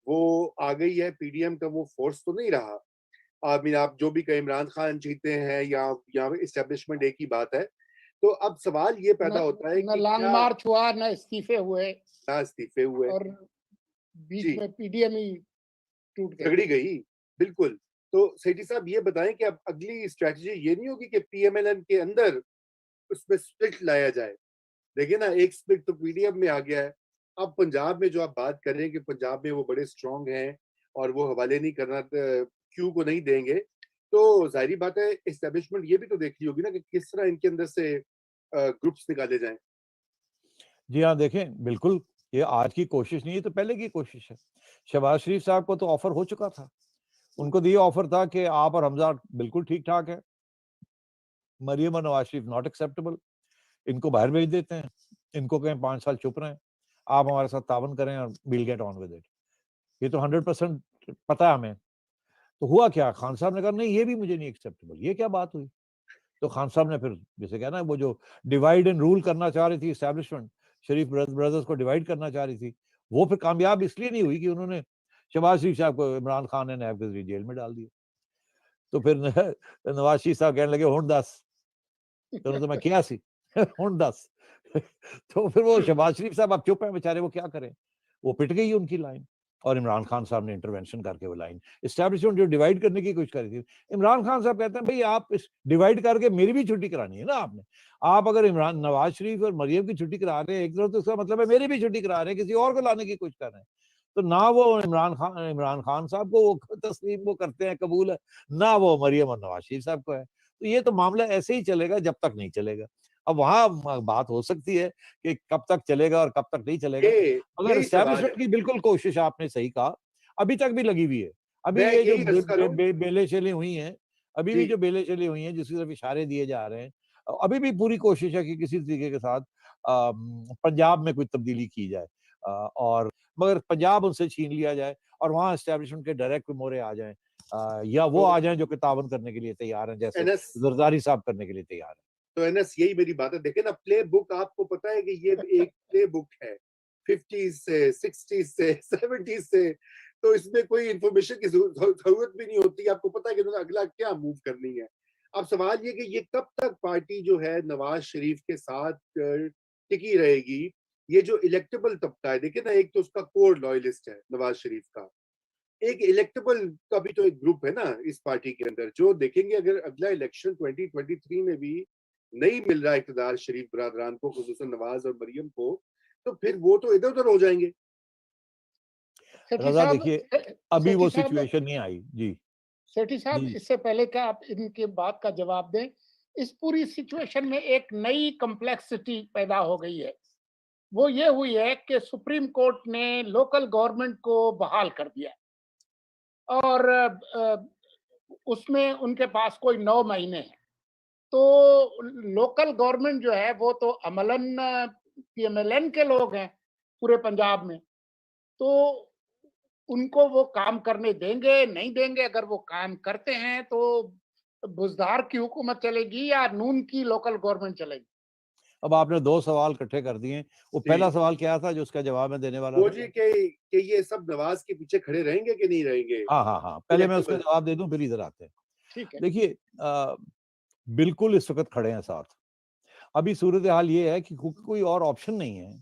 वो आ गई है, पीडीएम का वो फ़ोर्स तो नहीं रहा। आई मीन आप जो भी कहें इमरान खान जीते हैं या एस्टेब्लिशमेंट एक ही बात है। तो अब सवाल ये पैदा न होता है न कि लॉन्ग क्या मार्च हुआ, न इस्तीफे हुए ना इस्तीफे हुए? और बीच जी। में पीडीएम ही टूट गई। झगड़ी गई, बिल्कुल। तो सेठी साहब ये बताएँ कि अब अगली स्ट्रैटेजी ये नहीं होगी कि पीएमएलएन के अंदर उसमें स्प्लिट लाया जाए? देखिए ना, एक स्प्लिट तो पीडीएम में आ गया है। अब पंजाब में जो आप बात कर रहे हैं कि पंजाब में वो बड़े स्ट्रॉन्ग हैं और वो हवाले नहीं करना क्यू को नहीं देंगे। तो ज़ाहिर बात है एस्टेब्लिशमेंट ये भी तो देख रही होगी ना कि किस तरह इनके अंदर से ग्रुप्स निकाले जाएँ। जी हाँ, देखें बिल्कुल, ये आज की कोशिश नहीं है, तो पहले की कोशिश है। शहबाज शरीफ साहब को तो ऑफ़र हो चुका था। उनको तो ये ऑफ़र था कि आप और हमज़ा बिल्कुल ठीक-ठाक हैं। मरियम और नवाज़ शरीफ नॉट एक्सेप्टेबल। इनको बाहर भेज देते हैं। इनको कहें 5 साल चुप रहें। आप हमारे साथ तावन करें और we will get on with it. ये तो 100% पता है हमें। तो हुआ क्या? खान साहब ने कहा नहीं ये भी मुझे नहीं एक्सेप्टेबल। ये क्या बात हुई? तो खान साहब ने फिर जैसे कहना है वो जो डिवाइड एंड रूल करना चाह रही थी एस्टेब्लिशमेंट, शरीफ ब्रदर्स को डिवाइड करना चाह रही थी, वो फिर कामयाब इसलिए नहीं हुई कि उन्होंने शहबाज शरीफ साहब को इमरान खान ने नैब के ज़रिए जेल में डाल दिया। तो फिर नवाज शरीफ साहब कहने लगे हुण दस, तो मैं किया सी हुण दस। तो फिर वो शहबाज शरीफ साहब अब चुप हैं बेचारे, वो क्या करें? वो पिट गई उनकी लाइन और इमरान खान साहब ने इंटरवेंशन करके वो लाइन एस्टेब्लिशमेंट जो डिवाइड करने की कोशिश करी थी। इमरान खान साहब कहते हैं भाई आप इस डिवाइड करके मेरी भी छुट्टी करानी है ना आपने। आप अगर इमरान नवाज शरीफ और मरियम की छुट्टी करा रहे हैं एक तरफ, तो इसका मतलब है मेरी भी छुट्टी करा रहे हैं, किसी और को लाने की कोशिश कर रहे हैं। तो ना वो इमरान खान साहब को वो तस्लीम वो करते हैं, कबूल है, ना वो मरियम और नवाज शरीफ साहब को है। तो ये तो मामला ऐसे ही चलेगा जब तक नहीं चलेगा। अब वहां बात हो सकती है कि कब तक चलेगा और कब तक नहीं चलेगा। ये मगर यही सवाल है। एस्टेब्लिशमेंट की बिल्कुल कोशिश आपने सही कहा, अभी तक भी लगी हुई है। अभी मैं ये जो यही अर्ज़ कर रहा हूँ। बेले-चले हुई हैं, अभी भी जी, जो बेले-चली हुई हैं, जिसकी तरफ इशारे दिए जा रहे हैं, अभी भी पूरी कोशिश है कि किसी तरीके के साथ पंजाब में कोई तब्दीली की जाए, और मगर पंजाब उनसे छीन लिया जाए और वहाँ एस्टेब्लिशमेंट के डायरेक्ट मोहरे आ जाएँ, या वो तो आ जाएँ जो कि तावन करने के लिए तैयार हैं, जैसे एनएस ज़रदारी साहब करने के लिए तैयार हैं। तो एनएस यही मेरी बात है। देखिए ना प्ले बुक आपको पता है कि ये एक प्ले बुक है। 50s से, 60s से, 70s से तो इसमें कोई इन्फॉर्मेशन की ज़रूरत भी नहीं होती। आपको पता है कि उन्होंने अगला क्या मूव करनी है। अब सवाल ये कि ये कब तक पार्टी जो है नवाज़ शरीफ के साथ टिकी रहेगी। ये जो इलेक्टेबल तबका है, देखिए ना एक तो उसका कोर लॉयलिस्ट है नवाज़ शरीफ का। एक इलेक्टेबल का भी तो एक ग्रुप है ना इस पार्टी के अंदर जो देखेंगे अगर अगला इलेक्शन 2023 में भी नहीं मिल रहा इक़्तिदार शरीफ बिरादरान को, खुसूसन नवाज और मरियम को, तो फिर वो तो इधर-उधर हो जाएँगे। सेठी रज़ा साहब देखिए, अभी सेठी वो साहब सिचुएशन नहीं आई। जी, सेठी साहब, जी। इससे पहले कि आप इनके बात का जवाब दें, इस पूरी सिचुएशन में एक नई कॉम्प्लेक्सिटी पैदा हो गई है। वो ये हुई है कि सुप्रीम कोर्ट ने लोकल गवर्नमेंट को बहाल कर दिया और उसमें उनके पास कोई 9 महीने हैं। तो लोकल गवर्नमेंट जो है वो तो अमलन पीएमएलएन के लोग हैं पूरे पंजाब में। तो उनको वो काम करने देंगे, नहीं देंगे? अगर वो काम करते हैं तो बुज़दार की हुकूमत चलेगी या नून की लोकल गवर्नमेंट चलेगी? अब आपने 2 सवाल इकट्ठे कर दिए। वो पहला जी, सवाल क्या था जो उसका जवाब मैं देने वाला वो था? जी कि ये सब नवाज के पीछे खड़े रहेंगे कि नहीं रहेंगे? हाँ, हाँ, हाँ। पहले मैं उसका इलेक्टेबल जवाब दे दूँ फिर इधर आते हैं। ठीक है। देखिए, बिल्कुल इस वक़्त खड़े हैं साथ। अभी सूरत-ए-हाल ये है कि कोई और ऑप्शन नहीं है,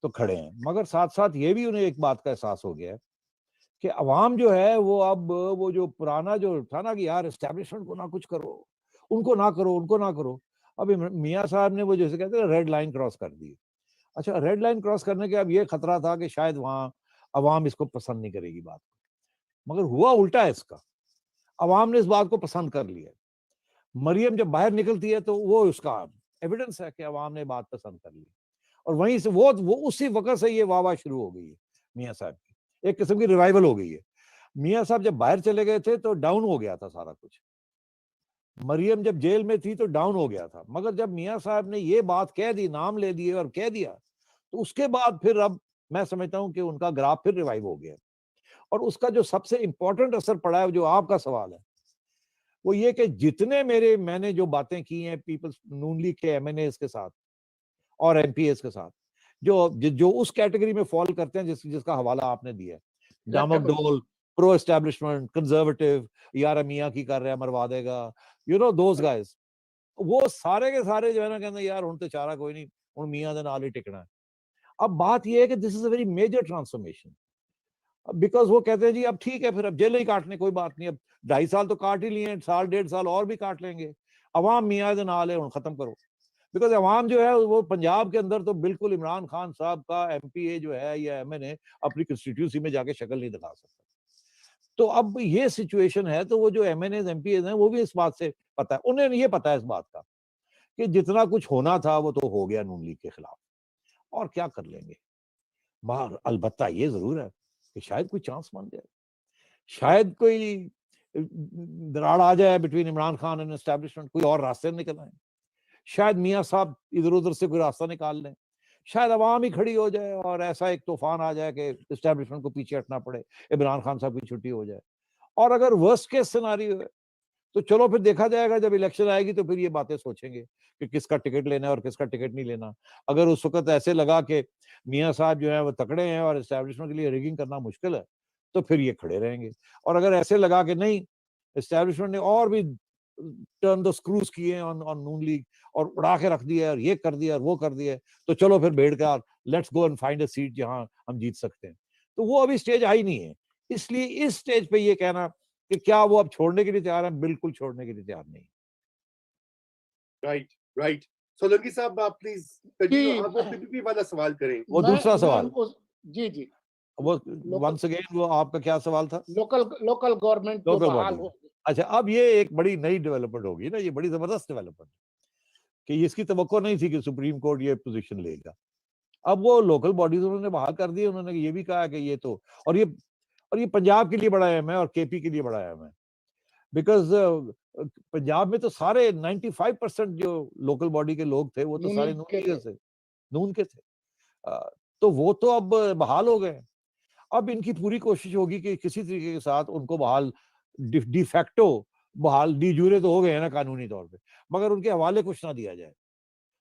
तो खड़े हैं। मगर साथ-साथ ये भी उन्हें एक बात का एहसास हो गया है कि अवाम जो है वो अब वो जो पुराना जो था ना कि यार एस्टेब्लिशमेंट को ना कुछ करो, उनको ना करो, उनको ना करो। अब मियाँ साहब ने वो जैसे कहते हैं रेड लाइन क्रॉस कर दी। अच्छा, रेड लाइन क्रॉस करने के अब ये खतरा था कि शायद वहाँ अवाम इसको पसंद नहीं करेगी बात को। मगर हुआ उल्टा है इसका। अवाम ने इस बात को पसंद कर लिया। मरियम जब बाहर निकलती है तो वो उसका एविडेंस है कि अवाम ने बात पसंद कर ली और वहीं से वो उसी वक़्त से ये वाह-वाह शुरू हो गई है मियाँ साहब की। एक किस्म की रिवाइवल हो गई है। मियाँ साहब जब बाहर चले गए थे तो डाउन हो गया था सारा कुछ। मरियम जब जेल में थी तो डाउन हो गया था। मगर जब मियाँ साहब ने ये बात कह दी, नाम ले दिए और कह दिया, तो उसके बाद फिर अब मैं समझता हूँ कि उनका ग्राफ फिर रिवाइव हो गया। और उसका जो सबसे इम्पोर्टेंट असर पड़ा है, जो आपका सवाल है, वो ये कि जितने मैंने जो बातें की हैं पीपल्स नून लीग के एमएनएज़ के साथ और एमपीएस के साथ, जो उस कैटेगरी में फॉल करते हैं जिसका हवाला आपने दिया है। डामक इलेक्टेबल्स। डोल, प्रो एस्टैब्लिशमेंट, कंजर्वेटिव, यार मियाँ की कर रहा है, मरवा देगा, यू नो दोज़ गाइज़। वो सारे के सारे जो है ना कहते यार हुण ते चारा कोई नहीं, हुण मियाँ दे नाल ही टिकना है। अब बात ये है कि this is a very major transformation. Because वो कहते हैं जी अब ठीक है फिर अब जेल ही काटने कोई बात नहीं, अब 2.5 साल तो काट ही लिए हैं, साल 1.5 साल और भी काट लेंगे। अवाम मियाँ दे नाल है हुण खत्म करो। बिकॉज़ अवाम जो है वो पंजाब के अंदर तो बिल्कुल इमरान खान साहब का एमपीए जो है या एमएनए अपनी कंस्टिट्यूएंसी में जाके शक्ल नहीं दिखा सकता। तो अब ये सिचुएशन है, तो वो जो MNAs MPs हैं वो भी इस बात से पता है, उन्हें ये पता है इस बात का कि जितना कुछ होना था वो तो हो गया नून लीग के खिलाफ, और क्या कर लेंगे बाहर। अलबत्ता ये जरूर है कि शायद कोई चांस बन जाए, शायद कोई दराड़ आ जाए between Imran Khan and establishment, कोई और रास्ते निकल आए, शायद मियां साहब इधर उधर से कोई रास्ता निकाल लें, शायद अवाम ही खड़ी हो जाए और ऐसा एक तूफान आ जाए कि एस्टेब्लिशमेंट को पीछे हटना पड़े, इमरान खान साहब की छुट्टी हो जाए। और अगर वर्स्ट केस सिनारियो है तो चलो फिर देखा जाएगा, जब इलेक्शन आएगी तो फिर ये बातें सोचेंगे कि किसका टिकट लेना है और किसका टिकट नहीं लेना। अगर उस वक्त ऐसे लगा कि मियां साहब जो है वो तकड़े हैं और एस्टेब्लिशमेंट के लिए रिगिंग करना मुश्किल है, तो फिर ये खड़े रहेंगे। और अगर ऐसे लगा कि नहीं, एस्टेब्लिशमेंट ने और भी टर्न द स्क्रूज किए ऑन ऑन नून लीग और उड़ा के रख दिया और ये कर दिया और वो कर दिया, तो चलो फिर बैठ कर let's go and find a seat जहां हम जीत सकते हैं। तो वो अभी स्टेज आई नहीं है, इसलिए इस स्टेज पे ये कहना कि क्या वो अब छोड़ने के लिए तैयार है, बिल्कुल छोड़ने के लिए तैयार नहीं। Right, right. सोलंकी साहब आप प्लीज कंटिन्यू, आप वो पीपीपी वाला सवाल करें। वो दूसरा सवाल, जी जी, वो वंस अगेन वो आपका क्या सवाल था? लोकल गवर्नमेंट जो लोकल बहाल बॉडी। हो। अच्छा, अब ये एक बड़ी नई डेवलपमेंट होगी ना, ये बड़ी जबरदस्त डेवलपमेंट कि इसकी तवक्को नहीं थी कि सुप्रीम कोर्ट ये पोजीशन लेगा। अब वो लोकल बॉडीज उन्होंने बहाल कर दी, उन्होंने ये भी कहा कि ये तो, और ये पंजाब के लिए बड़ा अहम है और केपी के लिए बड़ा अहम है, बिकॉज पंजाब में तो सारे 95% जो लोकल बॉडी के लोग थे वो तो सारे नून लीग से, नून के थे। तो वो तो अब बहाल हो गए। अब इनकी पूरी कोशिश होगी कि किसी तरीके के साथ उनको बहाल, डिफैक्टो बहाल, डी जूरे तो हो गए हैं ना कानूनी तौर पे, मगर उनके हवाले कुछ ना दिया जाए।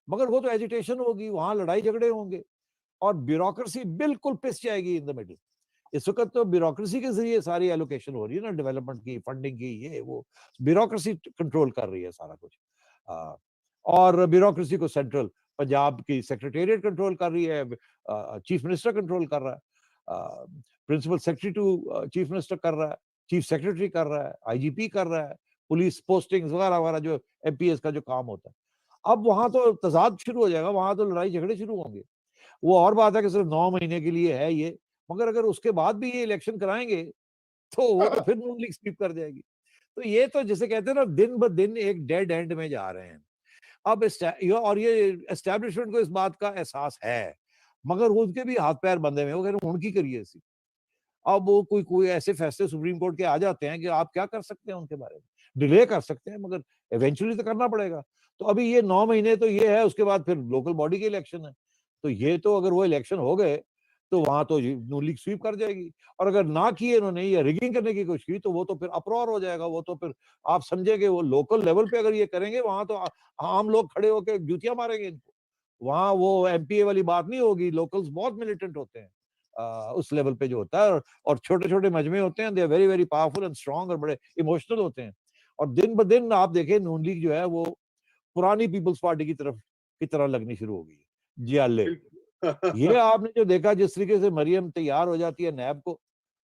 मगर वो तो एजिटेशन होगी, वहां लड़ाई झगड़े होंगे और ब्यूरोक्रेसी बिल्कुल पिस जाएगी इन द मिडिल। इस वक्त तो ब्यूरोक्रेसी के जरिए सारी एलोकेशन हो रही है ना, डेवलपमेंट की, फंडिंग की, ये वो ब्यूरोक्रेसी कंट्रोल कर रही है सारा कुछ। और ब्यूरोक्रेसी को सेंट्रल पंजाब की सेक्रेटेरिएट कंट्रोल कर रही है, चीफ मिनिस्टर कंट्रोल कर रहा है, principal secretary to chief minister कर रहा है, चीफ सेक्रेटरी कर रहा है, IGP कर रहा है, पुलिस पोस्टिंग वगैरह वगैरह जो MPS का जो काम होता है। अब वहां तो तजाद शुरू हो जाएगा, वहां तो लड़ाई झगड़े शुरू होंगे। वो और बात है कि सिर्फ 9 महीने के लिए है ये, मगर अगर उसके बाद भी ये इलेक्शन कराएंगे तो वो तो फिर नून लीग स्वीप कर जाएगी। तो ये तो जिसे कहते हैं ना, दिन ब दिन एक डेड एंड में जा रहे हैं। अब और ये एस्टेब्लिशमेंट को इस बात का एहसास है, मगर वो उनके भी हाथ पैर बंधे हुए, वो कह रहे हैं उनकी करिए ऐसी। अब वो कोई ऐसे फैसले सुप्रीम कोर्ट के आ जाते हैं कि आप क्या कर सकते हैं उनके बारे में, डिले कर सकते हैं, मगर इवेंचुअली तो करना पड़ेगा। तो अभी ये 9 महीने तो ये है, उसके बाद फिर लोकल बॉडी के इलेक्शन है। तो ये तो अगर वो इलेक्शन हो गए तो वहां तो नून लीग स्वीप कर जाएगी, और अगर ना किए इन्होंने या रिगिंग करने की कोशिश की तो वो तो फिर अप्रॉर हो जाएगा। वो तो फिर आप समझेंगे वो लोकल लेवल पे अगर ये करेंगे, वहां तो आम लोग खड़े होकर जूतियां मारेंगे इनको। वहां वो MPA वाली बात नहीं होगी, लोकल्स बहुत मिलिटेंट होते हैं उस लेवल पे जो होता है, और छोटे छोटे मजमे होते हैं, they are very very powerful and strong और बड़े इमोशनल होते हैं। और दिन ब दिन आप देखें नून लीग जो है वो पुरानी पीपल्स पार्टी की तरह लगनी शुरू हो गई है, जियाले। ये आपने जो देखा जिस तरीके से मरियम तैयार हो जाती है नैब को,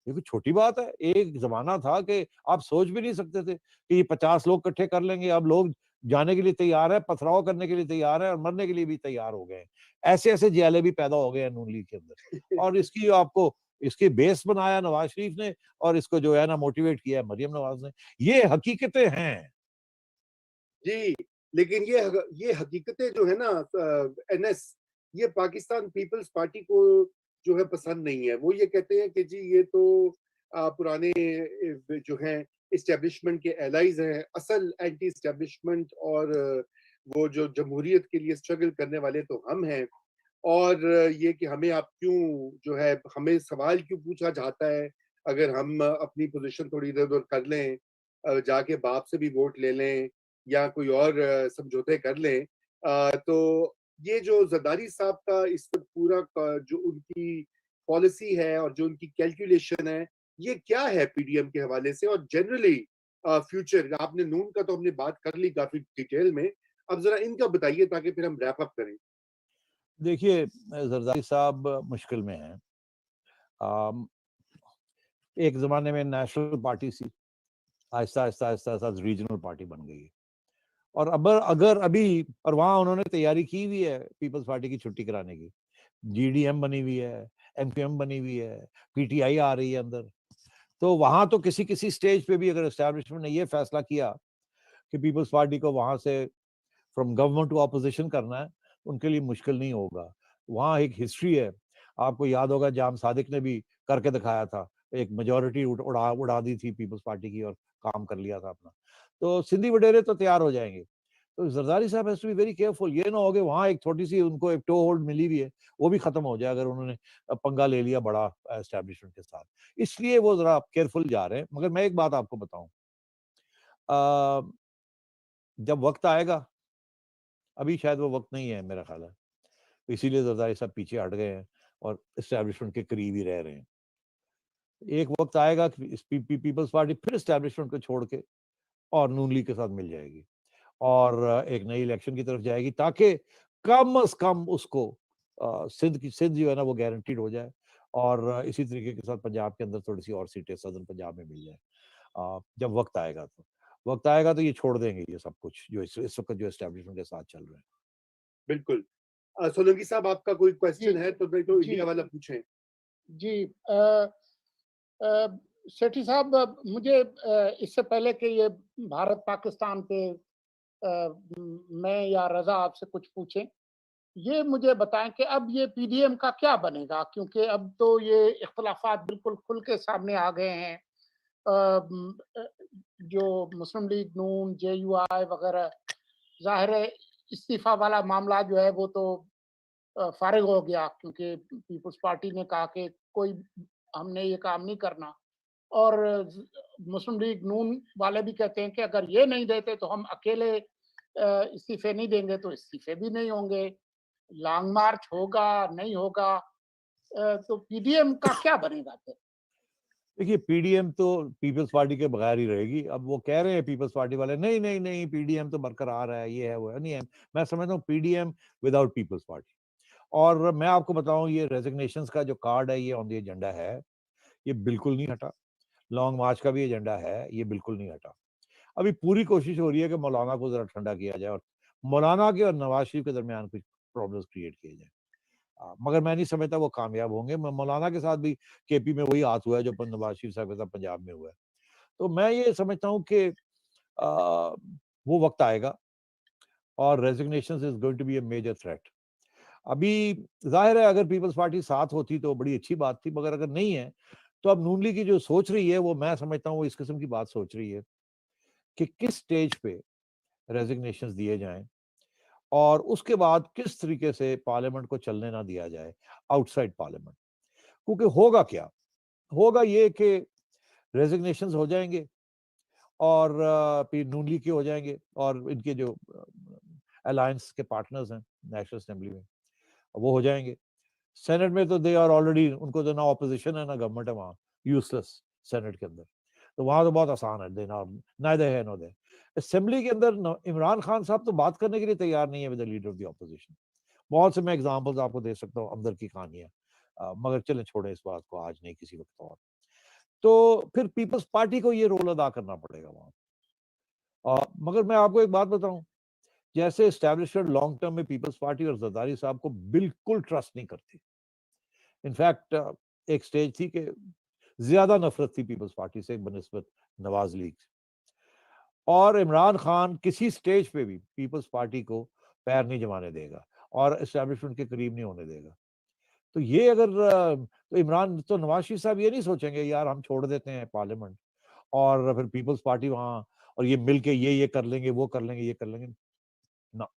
ये कोई छोटी बात है। एक जमाना था कि आप सोच भी नहीं सकते थे कि ये 50 लोग इकट्ठे कर लेंगे। अब लोग जाने के लिए तैयार है, पथराव करने के लिए तैयार है और मरने के लिए भी तैयार हो गए हैं। ऐसे ऐसे जियाले भी पैदा हो गए हैं नून लीग के अंदर, और इसकी आपको इसकी बेस बनाया नवाज शरीफ ने, और इसको जो है ना मोटिवेट किया है मरियम नवाज ने। ये हकीकतें हैं जी, लेकिन ये हकीकतें जो है ना, NS, ये पाकिस्तान पीपल्स पार्टी को जो है पसंद नहीं है। वो ये कहते हैं कि जी ये तो पुराने जो हैं इस्टेब्लिशमेंट के एलाइज हैं, असल एंटी इस्टेब्लिशमेंट, और वो जो जमहूरियत के लिए स्ट्रगल करने वाले तो हम हैं। और ये कि हमें आप क्यों जो है, हमें सवाल क्यों पूछा जाता है अगर हम अपनी पोजीशन थोड़ी इधर-उधर कर लें, जाके बाप से भी वोट ले लें या कोई और समझौते कर लें। तो ये जो ज़रदारी साहब का इस वक़्त पूरा का जो उनकी पॉलिसी है और जो उनकी कैलकुलेशन है, ये क्या है पीडीएम के हवाले से और जनरली फ्यूचर? आपने नून का तो हमने बात कर ली काफ़ी डिटेल में, अब ज़रा इनका बताइए ताकि फिर हम रैप अप करें। देखिए, जरदारी साहब मुश्किल में हैं। आम, एक ज़माने में नेशनल पार्टी थी, आहिस्ता-आहिस्ता रीजनल पार्टी बन गई है। और अब अगर अभी, और वहाँ उन्होंने तैयारी की हुई है पीपल्स पार्टी की छुट्टी कराने की, GDM बनी हुई है, MQM बनी हुई है, PTI आ रही है अंदर। तो वहां तो किसी किसी स्टेज पे भी अगर एस्टैब्लिशमेंट ने ये फैसला किया कि पीपल्स पार्टी को वहां से फ्रॉम गवर्नमेंट टू ऑपोजिशन करना है, उनके लिए मुश्किल नहीं होगा। वहाँ एक हिस्ट्री है, आपको याद होगा जाम सादिक ने भी करके दिखाया था, एक मेजोरिटी उड़ा दी थी पीपल्स पार्टी की और काम कर लिया था अपना। तो सिंधी वडेरे तो तैयार हो जाएंगे। तो जरदारी साहब has to be very careful, ये ना हो कि वहाँ एक छोटी सी उनको एक टो होल्ड मिली भी है, वो भी खत्म हो जाए अगर उन्होंने पंगा ले लिया बड़ा एस्टैब्लिशमेंट के साथ। इसलिए वो जरा केयरफुल जा रहे हैं। मगर मैं एक बात आपको बताऊं, जब वक्त आएगा, अभी शायद वो वक्त नहीं है मेरा ख्याल है, इसीलिए जरदारी साहब पीछे हट गए हैं और एस्टैब्लिशमेंट के करीब ही रह रहे हैं। एक वक्त आएगा कि पीपल्स पार्टी फिर एस्टैब्लिशमेंट को छोड़ के और नून लीग के साथ मिल जाएगी और एक नई इलेक्शन की तरफ जाएगी, ताकि कम से कम उसको सिंध जो है ना वो गारंटीड हो जाए और इसी तरीके के साथ पंजाब के अंदर थोड़ी सी और सीटें सदर्न पंजाब में मिल जाए। जब वक्त आएगा तो ये छोड़ देंगे ये सब कुछ जो इस वक्त जो एस्टैब्लिशमेंट के साथ चल रहे हैं। बिल्कुल। सोलंकी साहब, आपका कोई जी क्वेश्चन है तो नहीं तो जी इंडिया वाला पूछें। जी सेठी साहब, मुझे इससे पहले कि ये भारत पाकिस्तान पे मैं या रजा आपसे कुछ पूछें, ये मुझे बताएं कि अब ये पीडीएम का क्या बनेगा, क्योंकि अब तो ये इख्तलाफात बिल्कुल खुल के सामने आ गए हैं। जो मुस्लिम लीग नून, जेयूआई वगैरह, जाहिर है इस्तीफा वाला मामला जो है वो तो फारिग हो गया, क्योंकि पीपल्स पार्टी ने कहा कि कोई हमने ये काम नहीं करना। और मुस्लिम लीग नून वाले भी कहते हैं कि अगर ये नहीं देते तो हम अकेले इस्तीफे नहीं देंगे, तो इस्तीफे भी नहीं होंगे। लॉन्ग मार्च होगा नहीं होगा, तो पीडीएम का क्या बनेगा फिर? देखिए, पीडीएम तो पीपल्स पार्टी के बगैर ही रहेगी। अब वो कह रहे हैं पीपल्स पार्टी वाले, नहीं नहीं नहीं पीडीएम तो बरकरार है, ये है वो है, नहीं है। मैं समझता हूँ पीडीएम विदाउट पीपल्स पार्टी। और मैं आपको बताऊं, ये रेजिग्नेशंस का जो कार्ड है ये ऑन द एजेंडा है, ये बिल्कुल नहीं हटा। लॉन्ग मार्च का भी एजेंडा है, ये बिल्कुल नहीं हटा। अभी पूरी कोशिश हो रही है कि मौलाना को जरा ठंडा किया जाए और मौलाना के और नवाज शरीफ के दरमियान कुछ प्रॉब्लम्स क्रिएट किए जाए। मगर मैं नहीं समझता वो कामयाब होंगे। मौलाना के साथ भी केपी में वही हाथ हुआ है जो नवाज शरीफ साहब के साथ पंजाब में हुआ है। तो मैं ये समझता हूँ कि वो वक्त आएगा और resignation is going to be a major threat. अभी जाहिर है अगर पीपल्स पार्टी साथ होती तो बड़ी अच्छी बात थी, मगर अगर नहीं है तो अब नून लीग की जो सोच रही है वो मैं समझता हूँ वो इस किस्म की बात सोच रही है कि किस स्टेज पे रेजिग्नेशन दिए जाएं और उसके बाद किस तरीके से पार्लियामेंट को चलने ना दिया जाए आउटसाइड पार्लियामेंट। क्योंकि होगा क्या, होगा ये कि रेजिग्नेशंस हो जाएंगे और फिर नून लीग के हो जाएंगे और इनके जो अलायंस के पार्टनर्स हैं नेशनल असेंबली में वो हो जाएंगे। सेनेट में तो दे आर ऑलरेडी, उनको तो ना ऑपोजिशन है ना गवर्नमेंट है वहाँ, यूजलेस सेनेट के अंदर। तो वहाँ तो बहुत आसान है, देना नाइदर है नो दे। असेंबली के अंदर इमरान खान साहब तो बात करने के लिए तैयार नहीं है with the leader of the opposition. बहुत से मैं एग्जांपल्स आपको दे सकता हूँ अंदर की कहानियां, मगर चलें छोड़े इस बात को, आज नहीं किसी वक्त और। तो फिर पीपल्स पार्टी को ये रोल अदा करना पड़ेगा वहां। मगर मैं आपको एक बात बताऊं, जैसे एस्टैब्लिशमेंट लॉन्ग टर्म में पीपल्स पार्टी और जरदारी साहब को बिल्कुल ट्रस्ट नहीं करती। इनफैक्ट एक स्टेज थी कि ज्यादा नफरत थी पीपल्स पार्टी से बनिस्बत नवाज लीग। और इमरान खान किसी स्टेज पे भी पीपल्स पार्टी को पैर नहीं जमाने देगा और एस्टैब्लिशमेंट के करीब नहीं होने देगा। तो ये अगर तो इमरान तो नवाज शरीफ साहब ये नहीं सोचेंगे यार हम छोड़ देते हैं पार्लियामेंट और फिर पीपल्स पार्टी वहां और ये मिलके ये कर लेंगे, वो कर लेंगे, ये कर लेंगे ना।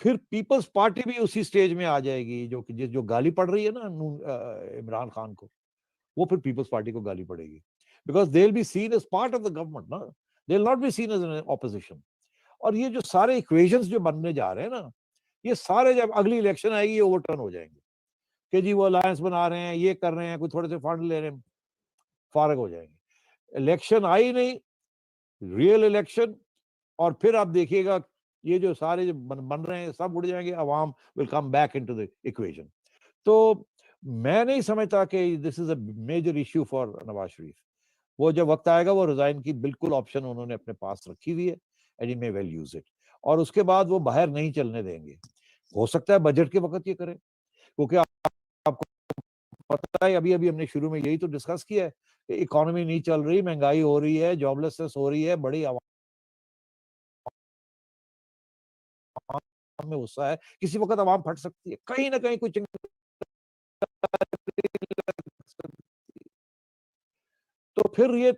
फिर पीपल्स पार्टी भी उसी स्टेज में आ जाएगी जो गाली पड़ रही है ना इमरान खान को, वो फिर पीपल्स पार्टी को गाली पड़ेगी। Because they will be seen as part of the government ना, they will not be seen as an opposition. और ये जो सारे इक्वेशंस जो बनने जा रहे हैं ना, ये सारे जब अगली इलेक्शन आएगी ये ओवरटर्न हो जाएंगे कि जी वो अलायंस बना रहे हैं, ये कर रहे हैं, कोई थोड़े से फंड ले रहे हैं, फारग हो जाएंगे। इलेक्शन आई नहीं, रियल इलेक्शन, और फिर आप देखिएगा ये जो सारे जो बन रहे हैं सब उड़ जाएंगे, अवाम will come back into the equation. तो मैं नहीं समझता कि this is a major issue for Nawaz Sharif. वो जब वक्त आएगा वो रिजाइन की बिल्कुल ऑप्शन उन्होंने अपने पास रखी हुई है and he may well use it. और उसके बाद वो बाहर नहीं चलने देंगे। हो सकता है बजट के वक्त ये करें, क्योंकि आपको पता है अभी अभी हमने शुरू में यही तो डिस्कस किया है कि इकोनॉमी नहीं चल रही, महंगाई हो रही है, जॉबलेसनेस हो रही है, बड़ी आवाम में गुस्सा है, किसी वक्त आवाम फट सकती है, कहीं ना कहीं कुछ तो फिर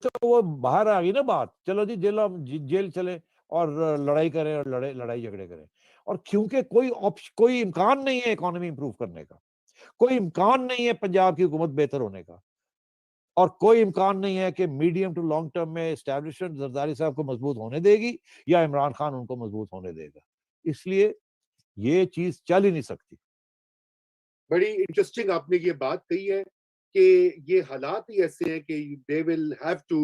तो वो बाहर आ गई ना बात, चलो जी जेल चले और लड़ाई करें और लड़ाई झगड़े करें। और क्योंकि कोई इम्कान नहीं है इकोनॉमी इंप्रूव करने का, कोई इम्कान नहीं है पंजाब की हुकूमत बेहतर होने का, और कोई इम्कान नहीं है कि मीडियम टू लॉन्ग टर्म में एस्टैब्लिशमेंट जरदारी साहब को मजबूत होने देगी या इमरान खान उनको मजबूत होने देगा। इसलिए ये चीज चल ही नहीं सकती। बड़ी इंटरेस्टिंग आपने ये बात कही है कि ये हालात ही ऐसे हैं कि they will have to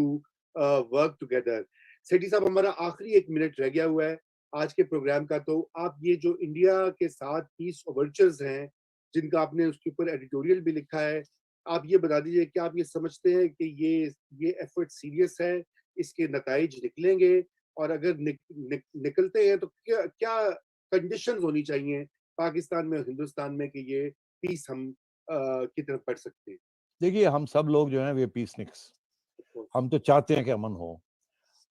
work together. Sethi साहब, हमारा आखिरी 1 मिनट रह गया हुआ है आज के प्रोग्राम का, तो आप ये जो इंडिया के साथ पीस ओवरचर्स हैं, जिनका आपने उसके ऊपर एडिटोरियल भी लिखा है, आप ये बता दीजिए कि आप ये समझते हैं कि ये एफर्ट सीरियस है, इसके नताइज निकलेंगे, और अगर निकलते हैं तो क्या क्या कंडीशंस होनी चाहिए पाकिस्तान में और हिंदुस्तान में कि ये पीस हम की तरफ बढ़ सकते हैं? देखिए, हम सब लोग जो हैं वे पीसनिक्स, हम तो चाहते हैं कि अमन हो।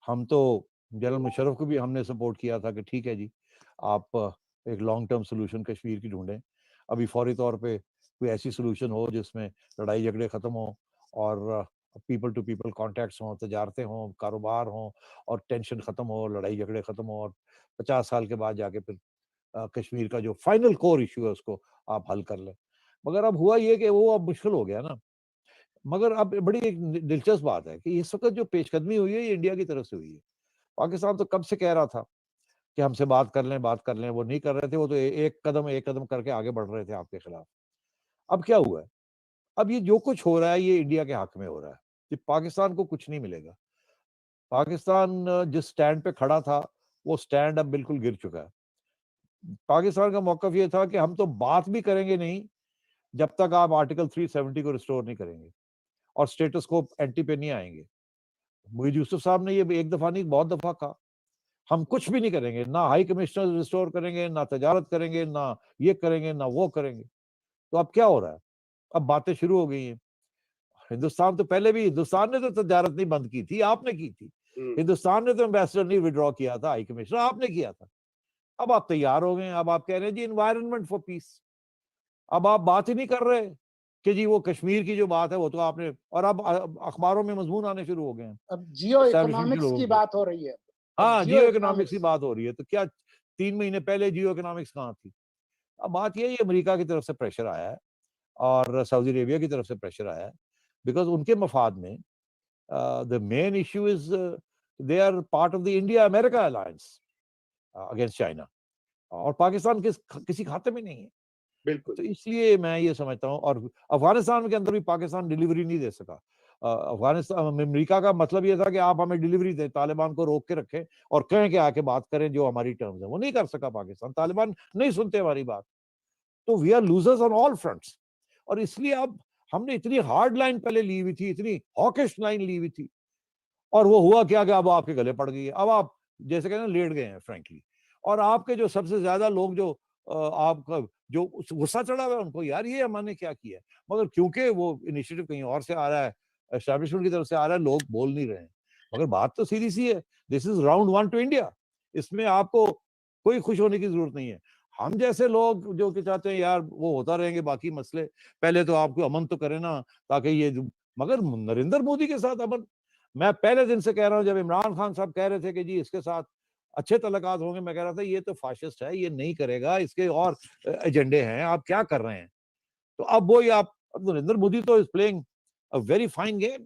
हम तो जनरल मुशर्रफ को भी हमने सपोर्ट किया था कि ठीक है जी, आप एक लॉन्ग टर्म सोल्यूशन कश्मीर की ढूंढें। अभी फौरी तौर पे कोई ऐसी सोल्यूशन हो जिसमें लड़ाई झगड़े ख़त्म हो और पीपल टू पीपल कॉन्टैक्ट्स हों, तजारतें हों, कारोबार हों, और टेंशन ख़त्म हो, लड़ाई झगड़े ख़त्म हो, और 50 साल के बाद जाके फिर कश्मीर का जो फाइनल कोर इशू है उसको आप हल कर लें। मगर अब हुआ ये कि वो अब मुश्किल हो गया ना। मगर अब बड़ी एक दिलचस्प बात है कि इस वक़्त जो पेशकदमी हुई है ये इंडिया की तरफ से हुई है। पाकिस्तान तो कब से कह रहा था कि हमसे बात कर लें, वो नहीं कर रहे थे, वो तो एक कदम करके आगे बढ़ रहे थे आपके खिलाफ। अब क्या हुआ है? अब ये जो कुछ हो रहा है ये इंडिया के हक में हो रहा है, कि पाकिस्तान को कुछ नहीं मिलेगा। पाकिस्तान जिस स्टैंड पे खड़ा था, वो स्टैंड अब बिल्कुल गिर चुका है। पाकिस्तान का मौक़िफ़ ये था कि हम तो बात भी करेंगे नहीं, जब तक आप आर्टिकल 370 को रिस्टोर नहीं करेंगे और स्टेटस को एंटी पे नहीं आएँगे। मुईद यूसुफ साहब ने ये एक दफ़ा नहीं बहुत दफ़ा कहा, हम कुछ भी नहीं करेंगे, ना हाई कमिश्नर रिस्टोर करेंगे, ना तजारत करेंगे, ना ये करेंगे, ना वो करेंगे। तो अब क्या हो रहा है? अब बातें शुरू हो गई हैं। हिंदुस्तान तो पहले भी, हिंदुस्तान ने तो तजारत नहीं बंद की थी, आपने की थी। हिंदुस्तान ने तो एम्बेसडर नहीं विड्रॉ किया था, हाई कमिश्नर आपने किया था। अब आप तैयार हो गए, अब आप कह रहे हैं जी एनवायरनमेंट फॉर पीस। अब आप बात ही नहीं कर रहे कि जी वो कश्मीर की जो बात है वो तो आपने, और अब अखबारों में मजमून आने शुरू हो गए हैं अब जियो एस्टैब्लिशमेंट के इकोनॉमिक्स लोगों की के। बात हो रही है। अब हाँ, जियो जियो इकोनॉमिक्स की इकोनॉमिक्स बात हो रही है, तो क्या 3 महीने पहले जियो इकोनॉमिक्स कहाँ थी? अब बात ये है, ये अमेरिका की तरफ से प्रेशर आया है और सऊदी अरेबिया की तरफ से प्रेशर आया है, बिकॉज़ उनके मफाद में the main issue is they are part of the India America alliance against China, और पाकिस्तान किसी खाते में नहीं है। बिल्कुल। तो इसलिए मैं ये समझता हूँ, और अफ़गानिस्तान के अंदर भी पाकिस्तान डिलीवरी नहीं दे सका। अफ़गानिस्तान अमेरिका का मतलब ये था कि आप हमें डिलीवरी दें, तालिबान को रोक के रखें और कहें कि आके बात करें जो हमारी टर्म्स हैं, वो नहीं कर सका पाकिस्तान, तालिबान नहीं सुनते हमारी बात। तो we are losers on all fronts, और इसलिए अब हमने इतनी हार्ड लाइन पहले ली हुई थी, इतनी हॉकिश लाइन ली हुई थी, और वो हुआ क्या कि अब आपके गले पड़ गई है। अब आप जैसे कहते हैं लेट गए हैं फ्रैंकली, और आपके जो सबसे ज्यादा लोग जो आपका जो गुस्सा चढ़ा हुआ है उनको, यार ये हमने क्या किया है, मगर क्योंकि वो इनिशिएटिव कहीं और से आ रहा है, एस्टैब्लिशमेंट की तरफ से आ रहा है, लोग बोल नहीं रहे हैं। मगर बात तो सीधी सी है, this is round 1 to India, इसमें आपको कोई खुश होने की जरूरत नहीं है। हम जैसे लोग जो कि चाहते हैं यार वो होता रहेंगे बाकी मसले, पहले तो आपको अमन तो करे ना, ताकि मगर नरेंद्र मोदी के साथ अमन, मैं पहले दिन से कह रहा हूं, जब इमरान खान साहब कह रहे थे कि जी इसके साथ अच्छे तल्लुकात होंगे, मैं कह रहा था ये तो फाशिस्ट है, ये नहीं करेगा, इसके और एजेंडे हैं, आप क्या कर रहे हैं। तो अब वही आप, अब नरेंद्र मोदी तो is playing a very fine game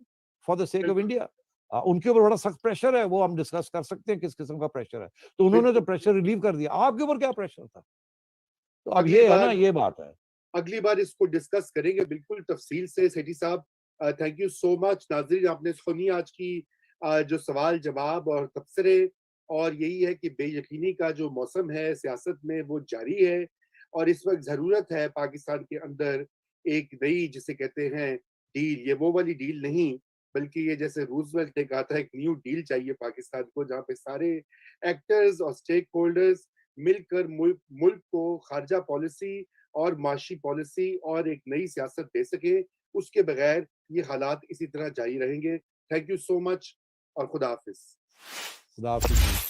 for the sake of India. उनके ऊपर बड़ा सख्त प्रेशर है, वो हम डिस्कस कर सकते हैं किस किस्म का प्रेशर है, तो उन्होंने तो प्रेशर रिलीव कर दिया, आपके ऊपर क्या प्रेशर था। तो अब अगली ये है ना, बार ये बात है। अगली बार इसको डिस्कस करेंगे बिल्कुल तफसील से। सेठी साहब, थैंक यू सो मच। नाज़रीन, आपने सुनी आज की जो सवाल जवाब और तबसरे, और यही है कि बेयकीनी का जो मौसम है सियासत में वो जारी है, और इस वक्त ज़रूरत है पाकिस्तान के अंदर एक नई, जिसे कहते हैं डील, ये वो वाली डील नहीं, बल्कि ये जैसे रूजवेल्ट ने कहा था, एक न्यू डील चाहिए पाकिस्तान को, जहाँ पे सारे एक्टर्स और स्टेक होल्डर्स मिलकर मुल्क मुल्क को खारजा पॉलिसी और माशी पॉलिसी और एक नई सियासत दे सके, उसके बगैर ये हालात इसी तरह जारी रहेंगे। थैंक यू सो मच और खुदा हाफिज। खुदा हाफिज़।